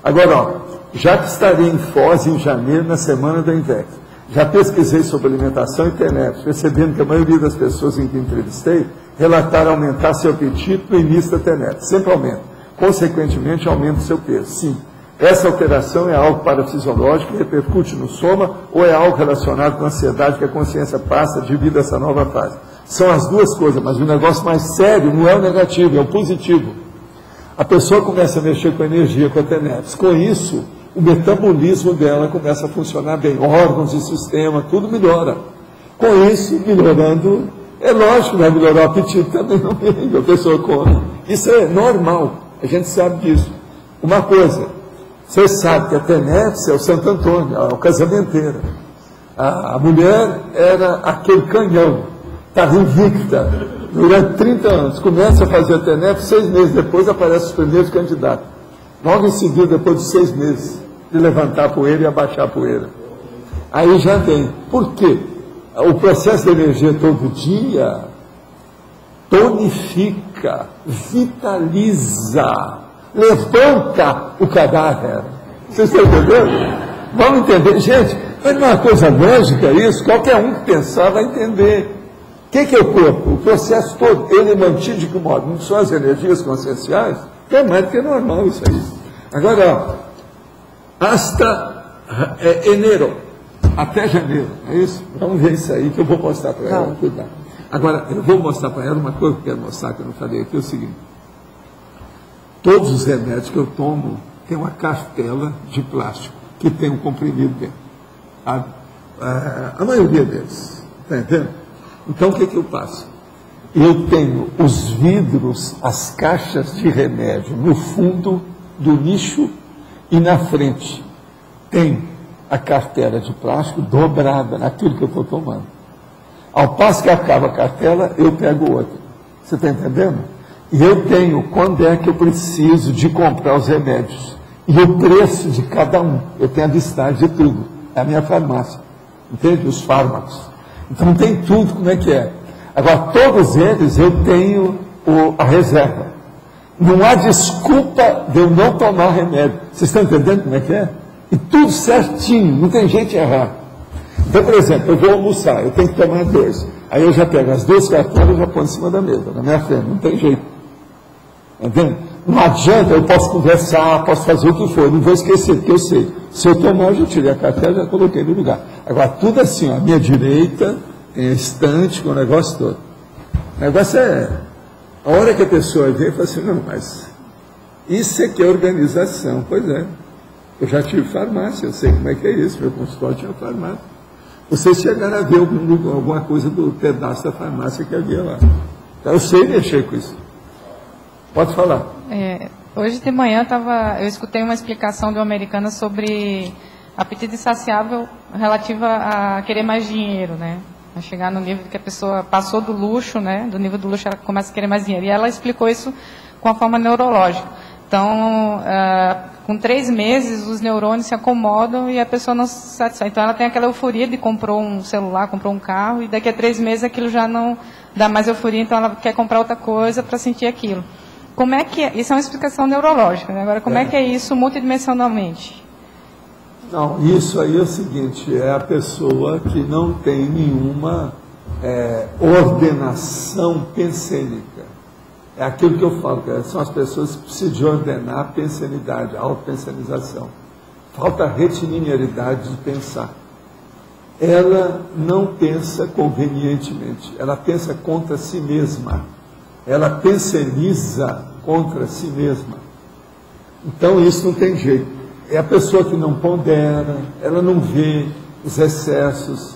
Agora, ó, já que estarei em Foz em janeiro, na semana da INVEC, já pesquisei sobre alimentação e TENEPS, percebendo que a maioria das pessoas em que entrevistei relataram aumentar seu apetite no início da TENEPS. Sempre aumenta. Consequentemente, aumenta o seu peso. Sim, essa alteração é algo parafisiológico que repercute no soma ou é algo relacionado com a ansiedade que a consciência passa devido a essa nova fase. São as duas coisas, mas o negócio mais sério não é o negativo, é o positivo. A pessoa começa a mexer com a energia, com a TENEPS. Com isso, o metabolismo dela começa a funcionar bem. Órgãos e sistema, tudo melhora. Com isso, melhorando, é lógico, vai melhorar o apetite também, não é? A pessoa come. Isso é normal. A gente sabe disso. Uma coisa, você sabe que a TENEPS é o Santo Antônio, é o casamenteiro. A mulher era aquele canhão, estava invicta durante 30 anos. Começa a fazer a TENEPS, 6 meses depois aparecem os primeiros candidatos. Logo em seguida, depois de 6 meses, de levantar a poeira e abaixar a poeira. Aí já vem. Por quê? O processo de energia todo dia tonifica, vitaliza, levanta o cadáver. Vocês estão entendendo? Vamos entender. Gente, não é uma coisa lógica isso, qualquer um que pensar vai entender. O que é o corpo? O processo todo, ele é mantido de que modo? Não são as energias conscienciais? É mais do que normal isso aí. Agora, ó, hasta Enero, até janeiro, é isso? Vamos ver isso aí que eu vou mostrar para ela. Cuidado. Agora, eu vou mostrar para ela uma coisa que eu quero mostrar, que eu não falei aqui, é o seguinte. Todos os remédios que eu tomo tem uma cartela de plástico, que tem um comprimido dentro. A maioria deles, está entendendo? Então, o que eu faço? Eu tenho os vidros, as caixas de remédio no fundo do nicho e na frente tem a cartela de plástico dobrada naquilo que eu estou tomando. Ao passo que acaba a cartela, eu pego outra. Você está entendendo? E eu tenho quando é que eu preciso de comprar os remédios. E o preço de cada um. Eu tenho a listagem de tudo. É a minha farmácia. Entende? Os fármacos. Então tem tudo como é que é. Agora, todos eles eu tenho a reserva. Não há desculpa de eu não tomar remédio. Vocês estão entendendo como é que é? E tudo certinho, não tem jeito de errar. Então, por exemplo, eu vou almoçar, eu tenho que tomar 2. Aí eu já pego as 2 cartelas e já ponho em cima da mesa, na minha frente, não tem jeito. Entendeu? Não adianta, eu posso conversar, posso fazer o que for, não vou esquecer, porque eu sei. Se eu tomar, eu já tirei a cartela e já coloquei no lugar. Agora, tudo assim, ó, à minha direita, tem a estante com o negócio todo. O negócio é, a hora que a pessoa vem, fala assim, não, mas isso aqui é organização. Pois é, eu já tive farmácia, eu sei como é que é isso, meu consultório tinha farmácia. Vocês chegaram a ver alguma coisa do pedaço da farmácia que havia lá. Então, eu sei mexer com isso. Pode falar.
Hoje de manhã eu escutei uma explicação de uma americana sobre apetite insaciável relativa a querer mais dinheiro, né? A chegar no nível que a pessoa passou do luxo, né? Do nível do luxo ela começa a querer mais dinheiro. E ela explicou isso com a forma neurológica. Então, com 3 meses, os neurônios se acomodam e a pessoa não se satisfaz. Então, ela tem aquela euforia de comprou um celular, comprou um carro, e daqui a 3 meses aquilo já não dá mais euforia, então ela quer comprar outra coisa para sentir aquilo. Como é que isso é uma explicação neurológica, né? Agora, como é que é isso multidimensionalmente?
Não, isso aí é o seguinte, é a pessoa que não tem nenhuma ordenação pensênica. É aquilo que eu falo, que são as pessoas que precisam de ordenar a pensenidade, a autopensenização. Falta retiliniaridade de pensar. Ela não pensa convenientemente, ela pensa contra si mesma. Ela penseniza contra si mesma. Então isso não tem jeito. É a pessoa que não pondera, ela não vê os excessos.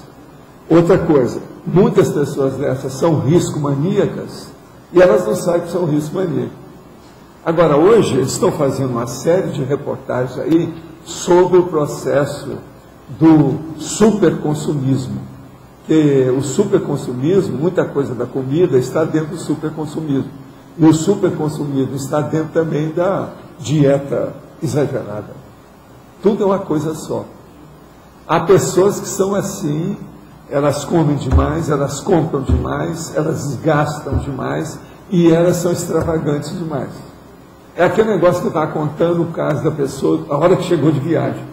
Outra coisa, muitas pessoas dessas são risco-maníacas, e elas não sabem que são risco-maníacos. Agora, hoje, eles estão fazendo uma série de reportagens aí sobre o processo do superconsumismo. Que o superconsumismo, muita coisa da comida está dentro do superconsumismo. E o superconsumismo está dentro também da dieta exagerada. Tudo é uma coisa só. Há pessoas que são assim, elas comem demais, elas compram demais, elas gastam demais e elas são extravagantes demais. É aquele negócio que eu estava contando o caso da pessoa, a hora que chegou de viagem.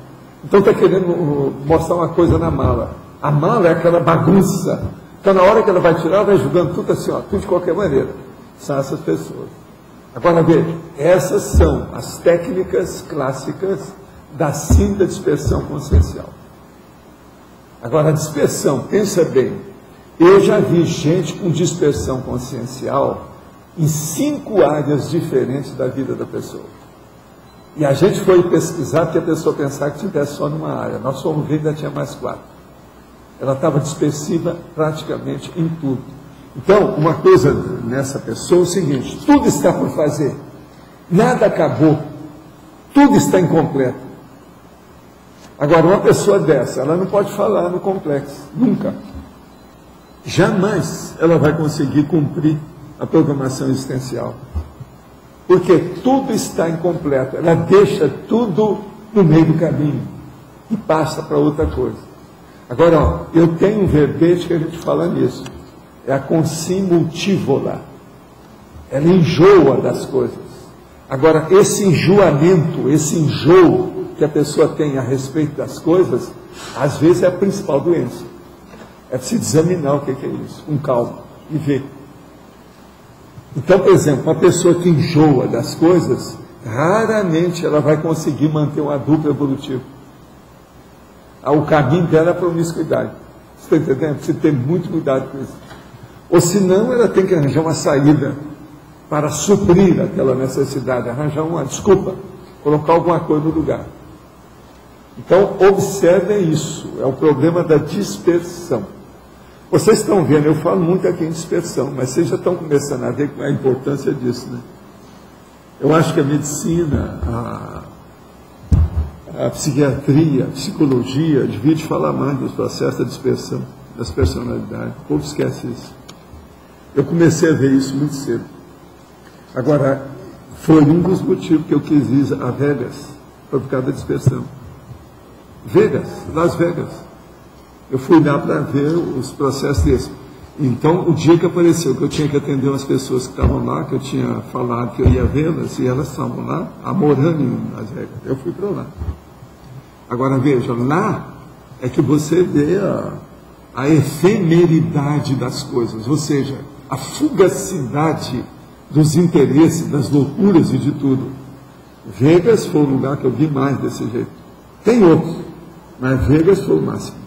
Então está querendo mostrar uma coisa na mala. A mala é aquela bagunça. Então na hora que ela vai tirar, ela vai jogando tudo assim, ó, tudo de qualquer maneira. São essas pessoas. Agora veja, essas são as técnicas clássicas da síndrome da dispersão consciencial. Agora, a dispersão, pensa bem, eu já vi gente com dispersão consciencial em 5 áreas diferentes da vida da pessoa. E a gente foi pesquisar porque a pessoa pensava que estivesse só numa área. Nós fomos ver e ainda tinha mais 4. Ela estava dispersiva praticamente em tudo. Então, uma coisa nessa pessoa é o seguinte, tudo está por fazer, nada acabou, tudo está incompleto. Agora, uma pessoa dessa, ela não pode falar no complexo, nunca. Jamais ela vai conseguir cumprir a programação existencial. Porque tudo está incompleto. Ela deixa tudo no meio do caminho e passa para outra coisa. Agora, ó, eu tenho um verbete que a gente fala nisso. É a consimultívola. Ela enjoa das coisas. Agora, esse enjoamento, esse enjoo que a pessoa tem a respeito das coisas, às vezes é a principal doença. É preciso examinar o que é isso, com calma, e ver. Então, por exemplo, uma pessoa que enjoa das coisas, raramente ela vai conseguir manter um adulto evolutivo. O caminho dela é a promiscuidade. Você está entendendo? Precisa ter muito cuidado com isso. Ou senão ela tem que arranjar uma saída para suprir aquela necessidade, arranjar uma desculpa, colocar alguma coisa no lugar. Então, observem isso, é o problema da dispersão. Vocês estão vendo, eu falo muito aqui em dispersão, mas vocês já estão começando a ver a importância disso, né? Eu acho que a medicina, a psiquiatria, a psicologia, devia te falar mais dos processos da dispersão, das personalidades. O povo esquece isso. Eu comecei a ver isso muito cedo. Agora, foi um dos motivos que eu quis ir a Vegas, por causa da dispersão. Las Vegas. Eu fui lá para ver os processos desses. Então, o dia que apareceu que eu tinha que atender umas pessoas que estavam lá, que eu tinha falado que eu ia vê-las, e elas estavam lá, morando em Las Vegas, eu fui para lá. Agora, veja, lá é que você vê a efemeridade das coisas, ou seja, a fugacidade dos interesses, das loucuras e de tudo. Vegas foi o lugar que eu vi mais desse jeito. Tem outros, mas Vegas foi o máximo.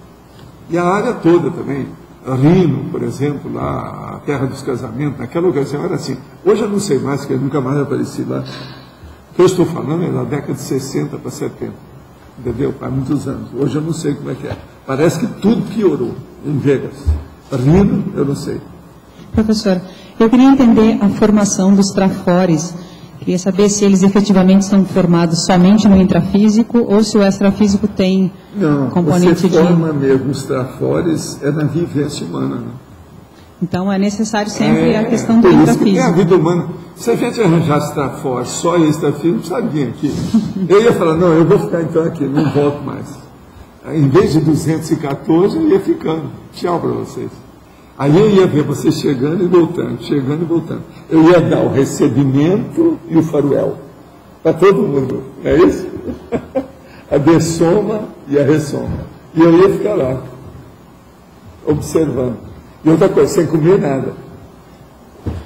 E a área toda também. Reno, por exemplo, lá, a terra dos casamentos, naquela ocasião era assim. Hoje eu não sei mais, porque eu nunca mais apareci lá. O que eu estou falando é da década de 60 para 70. Entendeu? Há muitos anos. Hoje eu não sei como é que é. Parece que tudo piorou em Vegas. Reno, eu não sei.
Professor, eu queria entender a formação dos trafores. Queria saber se eles efetivamente são formados somente no intrafísico ou se o extrafísico tem componente de...
Não, você forma mesmo os trafores na vivência humana. Né?
Então é necessário sempre a questão do intrafísico.
É a vida humana. Se a gente arranjasse trafores só extrafísico, não sabia aqui. Eu ia falar, não, eu vou ficar então aqui, não volto mais. Em vez de 214, eu ia ficando. Tchau para vocês. Aí eu ia ver vocês chegando e voltando, chegando e voltando. Eu ia dar o recebimento e o faroel para todo mundo, não é isso? A dessoma e a ressoma. E eu ia ficar lá, observando. E outra coisa, sem comer nada.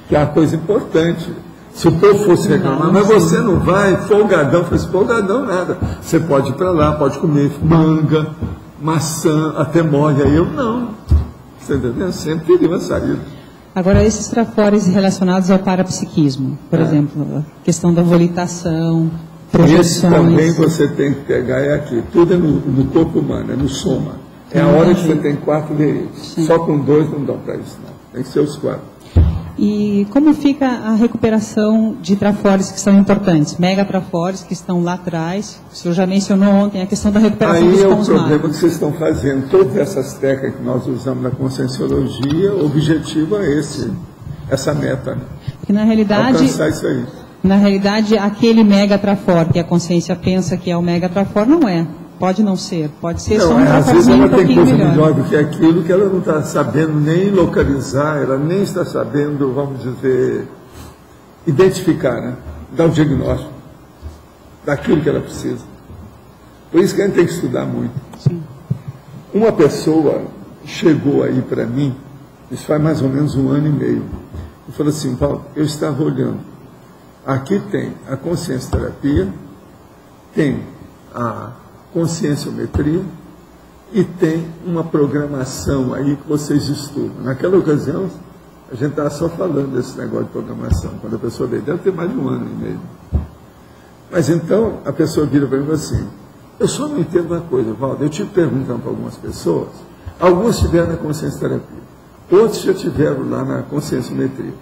Que é uma coisa importante. Se o povo fosse reclamar, mas você não vai, folgadão, eu falei assim, folgadão nada. Você pode ir para lá, pode comer manga, maçã, até morre. Aí eu não. Você entendeu? Sempre teria uma saída.
Agora, esses trafores relacionados ao parapsiquismo, por exemplo, a questão da volitação, projeções...
Esse também você tem que pegar, é aqui, tudo é no corpo humano, é no soma. É a hora que você tem 4 veículos. Só com 2 não dá para isso, não. Tem que ser os 4.
E como fica a recuperação de trafores que são importantes? Megatrafores que estão lá atrás. O senhor já mencionou ontem a questão da recuperação dos pontos mágicos. Aí é o problema que vocês estão fazendo. Todas essas técnicas que nós usamos na conscienciologia, o objetivo é essa meta. Porque na realidade,
alcançar isso aí.
Na realidade, aquele megatrafor que a consciência pensa que é o megatrafor, não é. Pode não ser, pode ser só um traforzinho um pouquinho melhor. Às vezes ela tem coisa melhor do que aquilo que ela não está sabendo nem localizar, ela nem está sabendo, vamos dizer, identificar, né? Dar o diagnóstico daquilo que ela precisa. Por isso que a gente tem que estudar muito. Sim.
Uma pessoa chegou aí para mim, isso faz mais ou menos 1 ano e meio, e falou assim, Paulo, eu estava olhando, aqui tem a consciência terapia, tem a conscienciometria e tem uma programação aí que vocês estudam. Naquela ocasião, a gente estava só falando desse negócio de programação. Quando a pessoa veio, deve ter mais de 1 ano e meio. Mas então, a pessoa vira para mim assim, eu só não entendo uma coisa, Valdo, eu tive perguntando para algumas pessoas, alguns estiveram na consciência terapia, outros já estiveram lá na conscienciometria,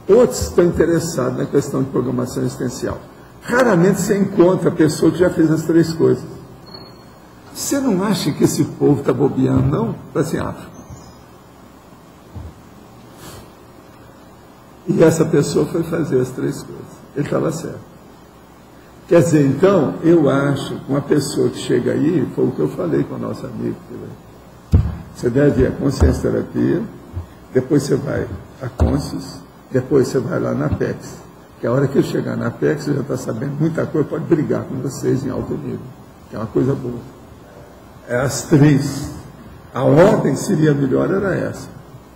outros estão interessados na questão de programação existencial. Raramente você encontra a pessoa que já fez as 3 coisas. Você não acha que esse povo está bobeando, não? Para assim, E essa pessoa foi fazer as 3 coisas. Ele estava certo. Quer dizer, então, eu acho que uma pessoa que chega aí, foi o que eu falei com a nossa amiga. Você deve ir à consciência terapia, depois você vai à Conscius, depois você vai lá na Apex. Que a hora que eu chegar na Apex, você já está sabendo muita coisa, pode brigar com vocês em alto nível, que é uma coisa boa. É as 3. A ordem seria melhor, era essa.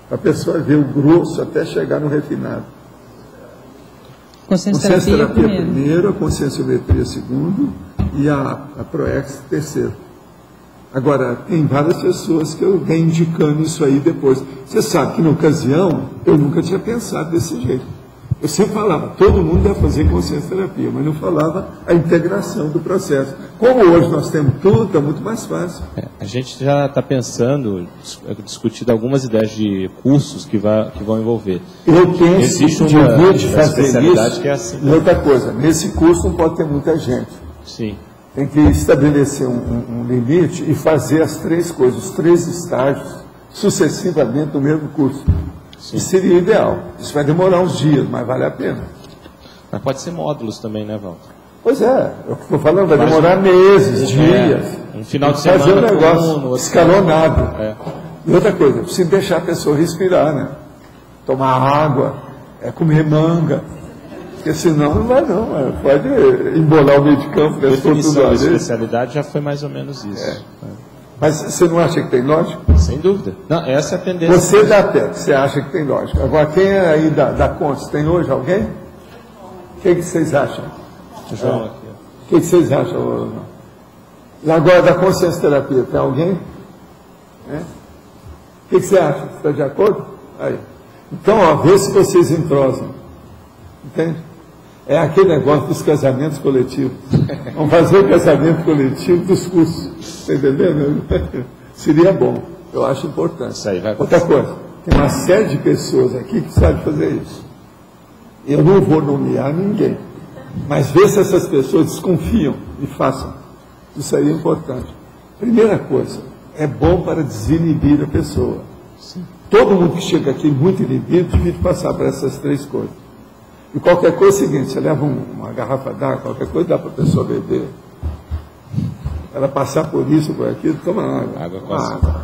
Para a pessoa ver o grosso até chegar no refinado.
Consciência terapia
primeiro, a conscienciometria segundo e a ProEx terceiro. Agora, tem várias pessoas que eu venho indicando isso aí depois. Você sabe que, na ocasião, eu nunca tinha pensado desse jeito. Eu sempre falava, todo mundo deve fazer consciência-terapia, mas não falava a integração do processo. Como hoje nós temos tudo, está muito mais fácil.
A gente já está pensando, discutindo algumas ideias de cursos que vão envolver.
Eu penso que devia de fazer isso.
Que é assim.
E outra coisa, nesse curso não pode ter muita gente.
Sim.
Tem que estabelecer um limite e fazer as 3 coisas, os 3 estágios, sucessivamente no mesmo curso. Sim. Isso seria ideal. Isso vai demorar uns dias, mas vale a pena.
Mas pode ser módulos também, né, Walter?
Pois é, eu estou falando, vai demorar meses, dias.
Um final de semana.
Fazer um negócio escalonado. E outra coisa, precisa deixar a pessoa respirar, né? Tomar água, comer manga. Porque senão não vai não, pode embolar o meio de campo.
A definição da especialidade já foi mais ou menos isso.
Mas você não acha que tem lógica?
Sem dúvida. Não, essa é a tendência.
Você da PEC, você acha que tem lógica. Agora, quem é aí da Contes? Tem hoje alguém? O que vocês acham?
João aqui.
O que vocês acham? Agora, da consciência terapia, tem alguém? O que você acha? Você está de acordo? Aí. Então, ó, vê se vocês entrosam. Entende? É aquele negócio dos casamentos coletivos. Vamos fazer o casamento coletivo dos cursos. Está entendendo? Seria bom. Eu acho importante.
Isso aí vai
Outra coisa, tem uma série de pessoas aqui que sabem fazer isso. Eu não vou nomear ninguém. Mas vê se essas pessoas desconfiam e façam. Isso aí é importante. Primeira coisa, é bom para desinibir a pessoa.
Sim.
Todo mundo que chega aqui muito inibido devia passar por essas 3 coisas. E qualquer coisa é o seguinte, você leva uma garrafa d'água, qualquer coisa dá para a pessoa beber. Ela passar por isso, por aquilo, toma água.
Água com
água.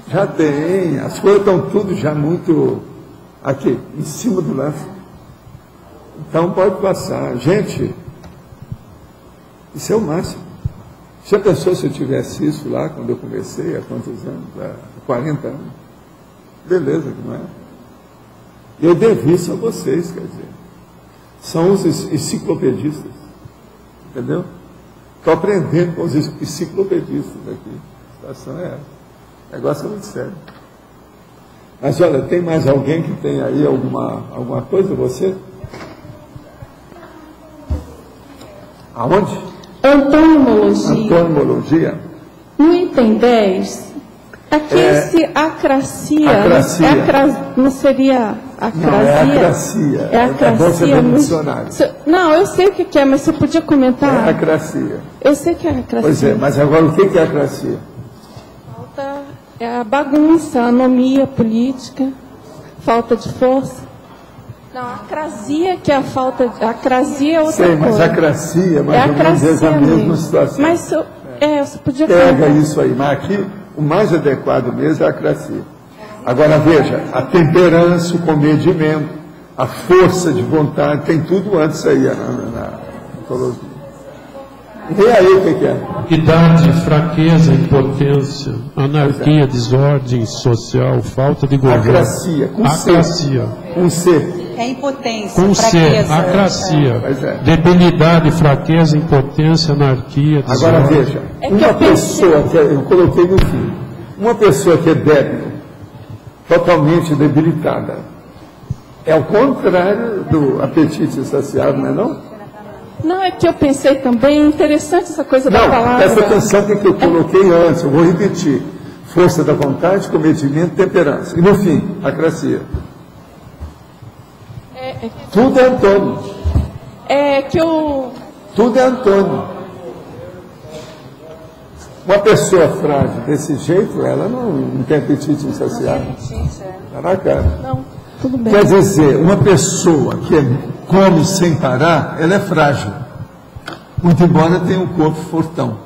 Já tem. As coisas estão tudo já muito aqui, em cima do lance. Então pode passar. Gente, isso é o máximo. Se a pessoa, se eu tivesse isso lá, quando eu comecei, há quantos anos? Há 40 anos. Beleza, não é? Eu devo isso a vocês, quer dizer. São os enciclopedistas. Entendeu? Estou aprendendo com os enciclopedistas aqui. A situação é essa. O negócio é muito sério. Mas olha, tem mais alguém que tem aí alguma coisa, você? Aonde?
Antonomologia.
Antonomologia.
No item 10, aqui esse acracia. Não seria acrasia?
Não, é acracia.
É acracia. Não, eu sei o que é, mas você podia comentar?
É acracia.
Eu sei que é acracia.
Pois é, mas agora o que é acracia?
É a bagunça, a anomia política, falta de força. Não, a acrasia que é a falta de... A acrasia é outra coisa.
Mas a acracia, mais ou menos, é a mesma situação.
Mas você podia...
Pega isso aí, mas aqui o mais adequado mesmo é a acracia. Agora veja, a temperança, o comedimento, a força de vontade, tem tudo antes aí na ontologia. Vê aí o que é.
Idade, fraqueza, impotência, anarquia, desordem social, falta de governo.
Acracia, com
acracia.
Com C.
É impotência,
com
fraqueza.
C, acracia. Debilidade, fraqueza, impotência, anarquia, desordem.
Agora veja, uma pessoa que eu coloquei no fim, uma pessoa que é débil, totalmente debilitada, é o contrário do apetite saciado, não é não?
Não, é que eu pensei também, interessante essa coisa da palavra.
Não, presta atenção no que eu coloquei antes, eu vou repetir. Força da vontade, comedimento, temperança. E no fim, acracia. Tudo é antônimo. Tudo é antônimo. Uma pessoa frágil desse jeito, ela não tem apetite insaciável. Tá na cara.
Não, tudo bem.
Quer dizer, uma pessoa que come sem parar, ela é frágil. Muito embora tenha um corpo fortão.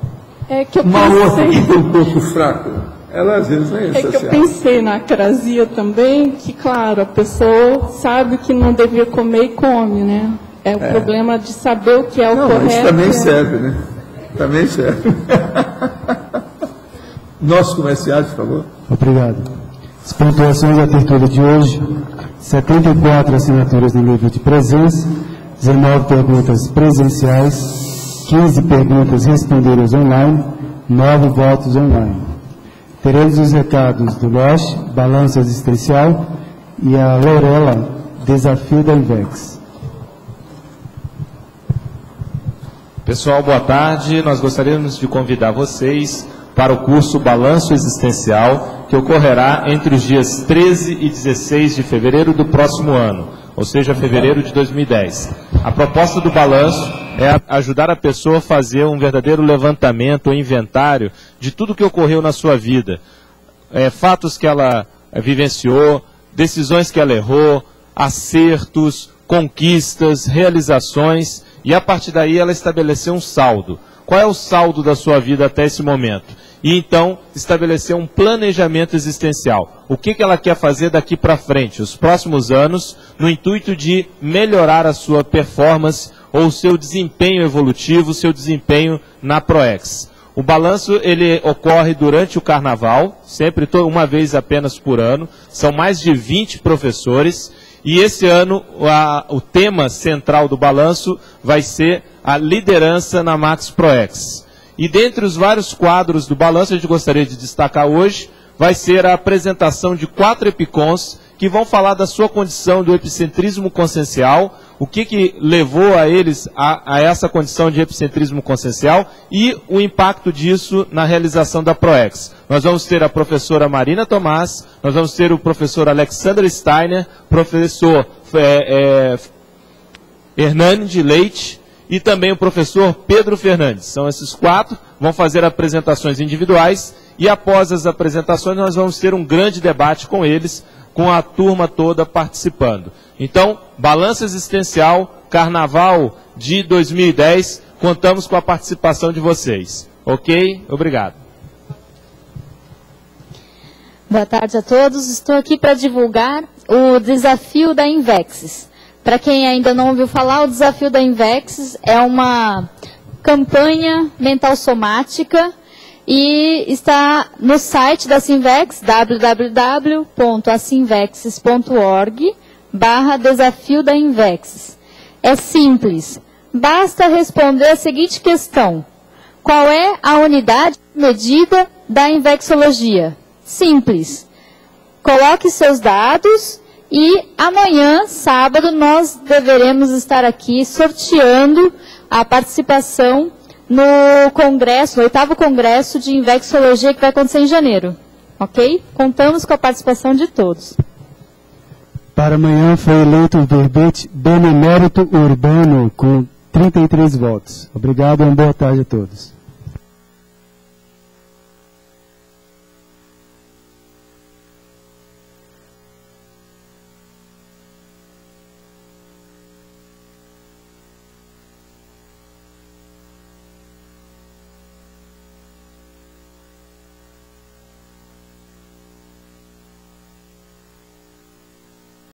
Uma outra que tem um corpo fraco, ela às vezes não é insaciável.
É que eu pensei na acrasia também, que claro, a pessoa sabe que não devia comer e come, né? É o problema de saber o que é o correto.
Isso também serve, né? Também serve. Nossos comerciais, por favor.
Obrigado. As pontuações da tertúlia de hoje: 74 assinaturas no livro de presença, 19 perguntas presenciais, 15 perguntas respondidas online, 9 votos online. Teremos os recados do Loche, Balanço Existencial, e a Lorela, Desafio da Invex.
Pessoal, boa tarde. Nós gostaríamos de convidar vocês para o curso Balanço Existencial, que ocorrerá entre os dias 13 e 16 de fevereiro do próximo ano, ou seja, fevereiro de 2010. A proposta do balanço é ajudar a pessoa a fazer um verdadeiro levantamento ou inventário de tudo que ocorreu na sua vida. Fatos que ela vivenciou, decisões que ela errou, acertos, conquistas, realizações, e a partir daí ela estabeleceu um saldo. Qual é o saldo da sua vida até esse momento? E então estabelecer um planejamento existencial. O que ela quer fazer daqui para frente, os próximos anos, no intuito de melhorar a sua performance ou o seu desempenho evolutivo, o seu desempenho na ProEx. O balanço ele ocorre durante o carnaval, sempre uma vez apenas por ano. São mais de 20 professores. E esse ano o tema central do balanço vai ser a liderança na Max ProEx. E dentre os vários quadros do balanço, a gente gostaria de destacar hoje, vai ser a apresentação de 4 epicons que vão falar da sua condição do epicentrismo consciencial, o que levou a eles a essa condição de epicentrismo consciencial e o impacto disso na realização da ProEx. Nós vamos ter a professora Marina Tomás, nós vamos ter o professor Alexander Steiner, professor Hernani de Leite e também o professor Pedro Fernandes. São esses 4, vão fazer apresentações individuais e após as apresentações nós vamos ter um grande debate com eles, com a turma toda participando. Então, Balanço Existencial, Carnaval de 2010, contamos com a participação de vocês. Ok? Obrigado.
Boa tarde a todos. Estou aqui para divulgar o desafio da Invexis. Para quem ainda não ouviu falar, o desafio da Invexis é uma campanha mental somática e está no site da Sinvex, www.asinvexis.org/desafio da Invexis. É simples, basta responder a seguinte questão: qual é a unidade medida da Invexologia? Simples. Coloque seus dados e amanhã, sábado, nós deveremos estar aqui sorteando a participação no congresso, no 8º congresso de Invexologia que vai acontecer em janeiro. Ok? Contamos com a participação de todos.
Para amanhã foi eleito o verbete Benemérito Urbano com 33 votos. Obrigado e uma boa tarde a todos.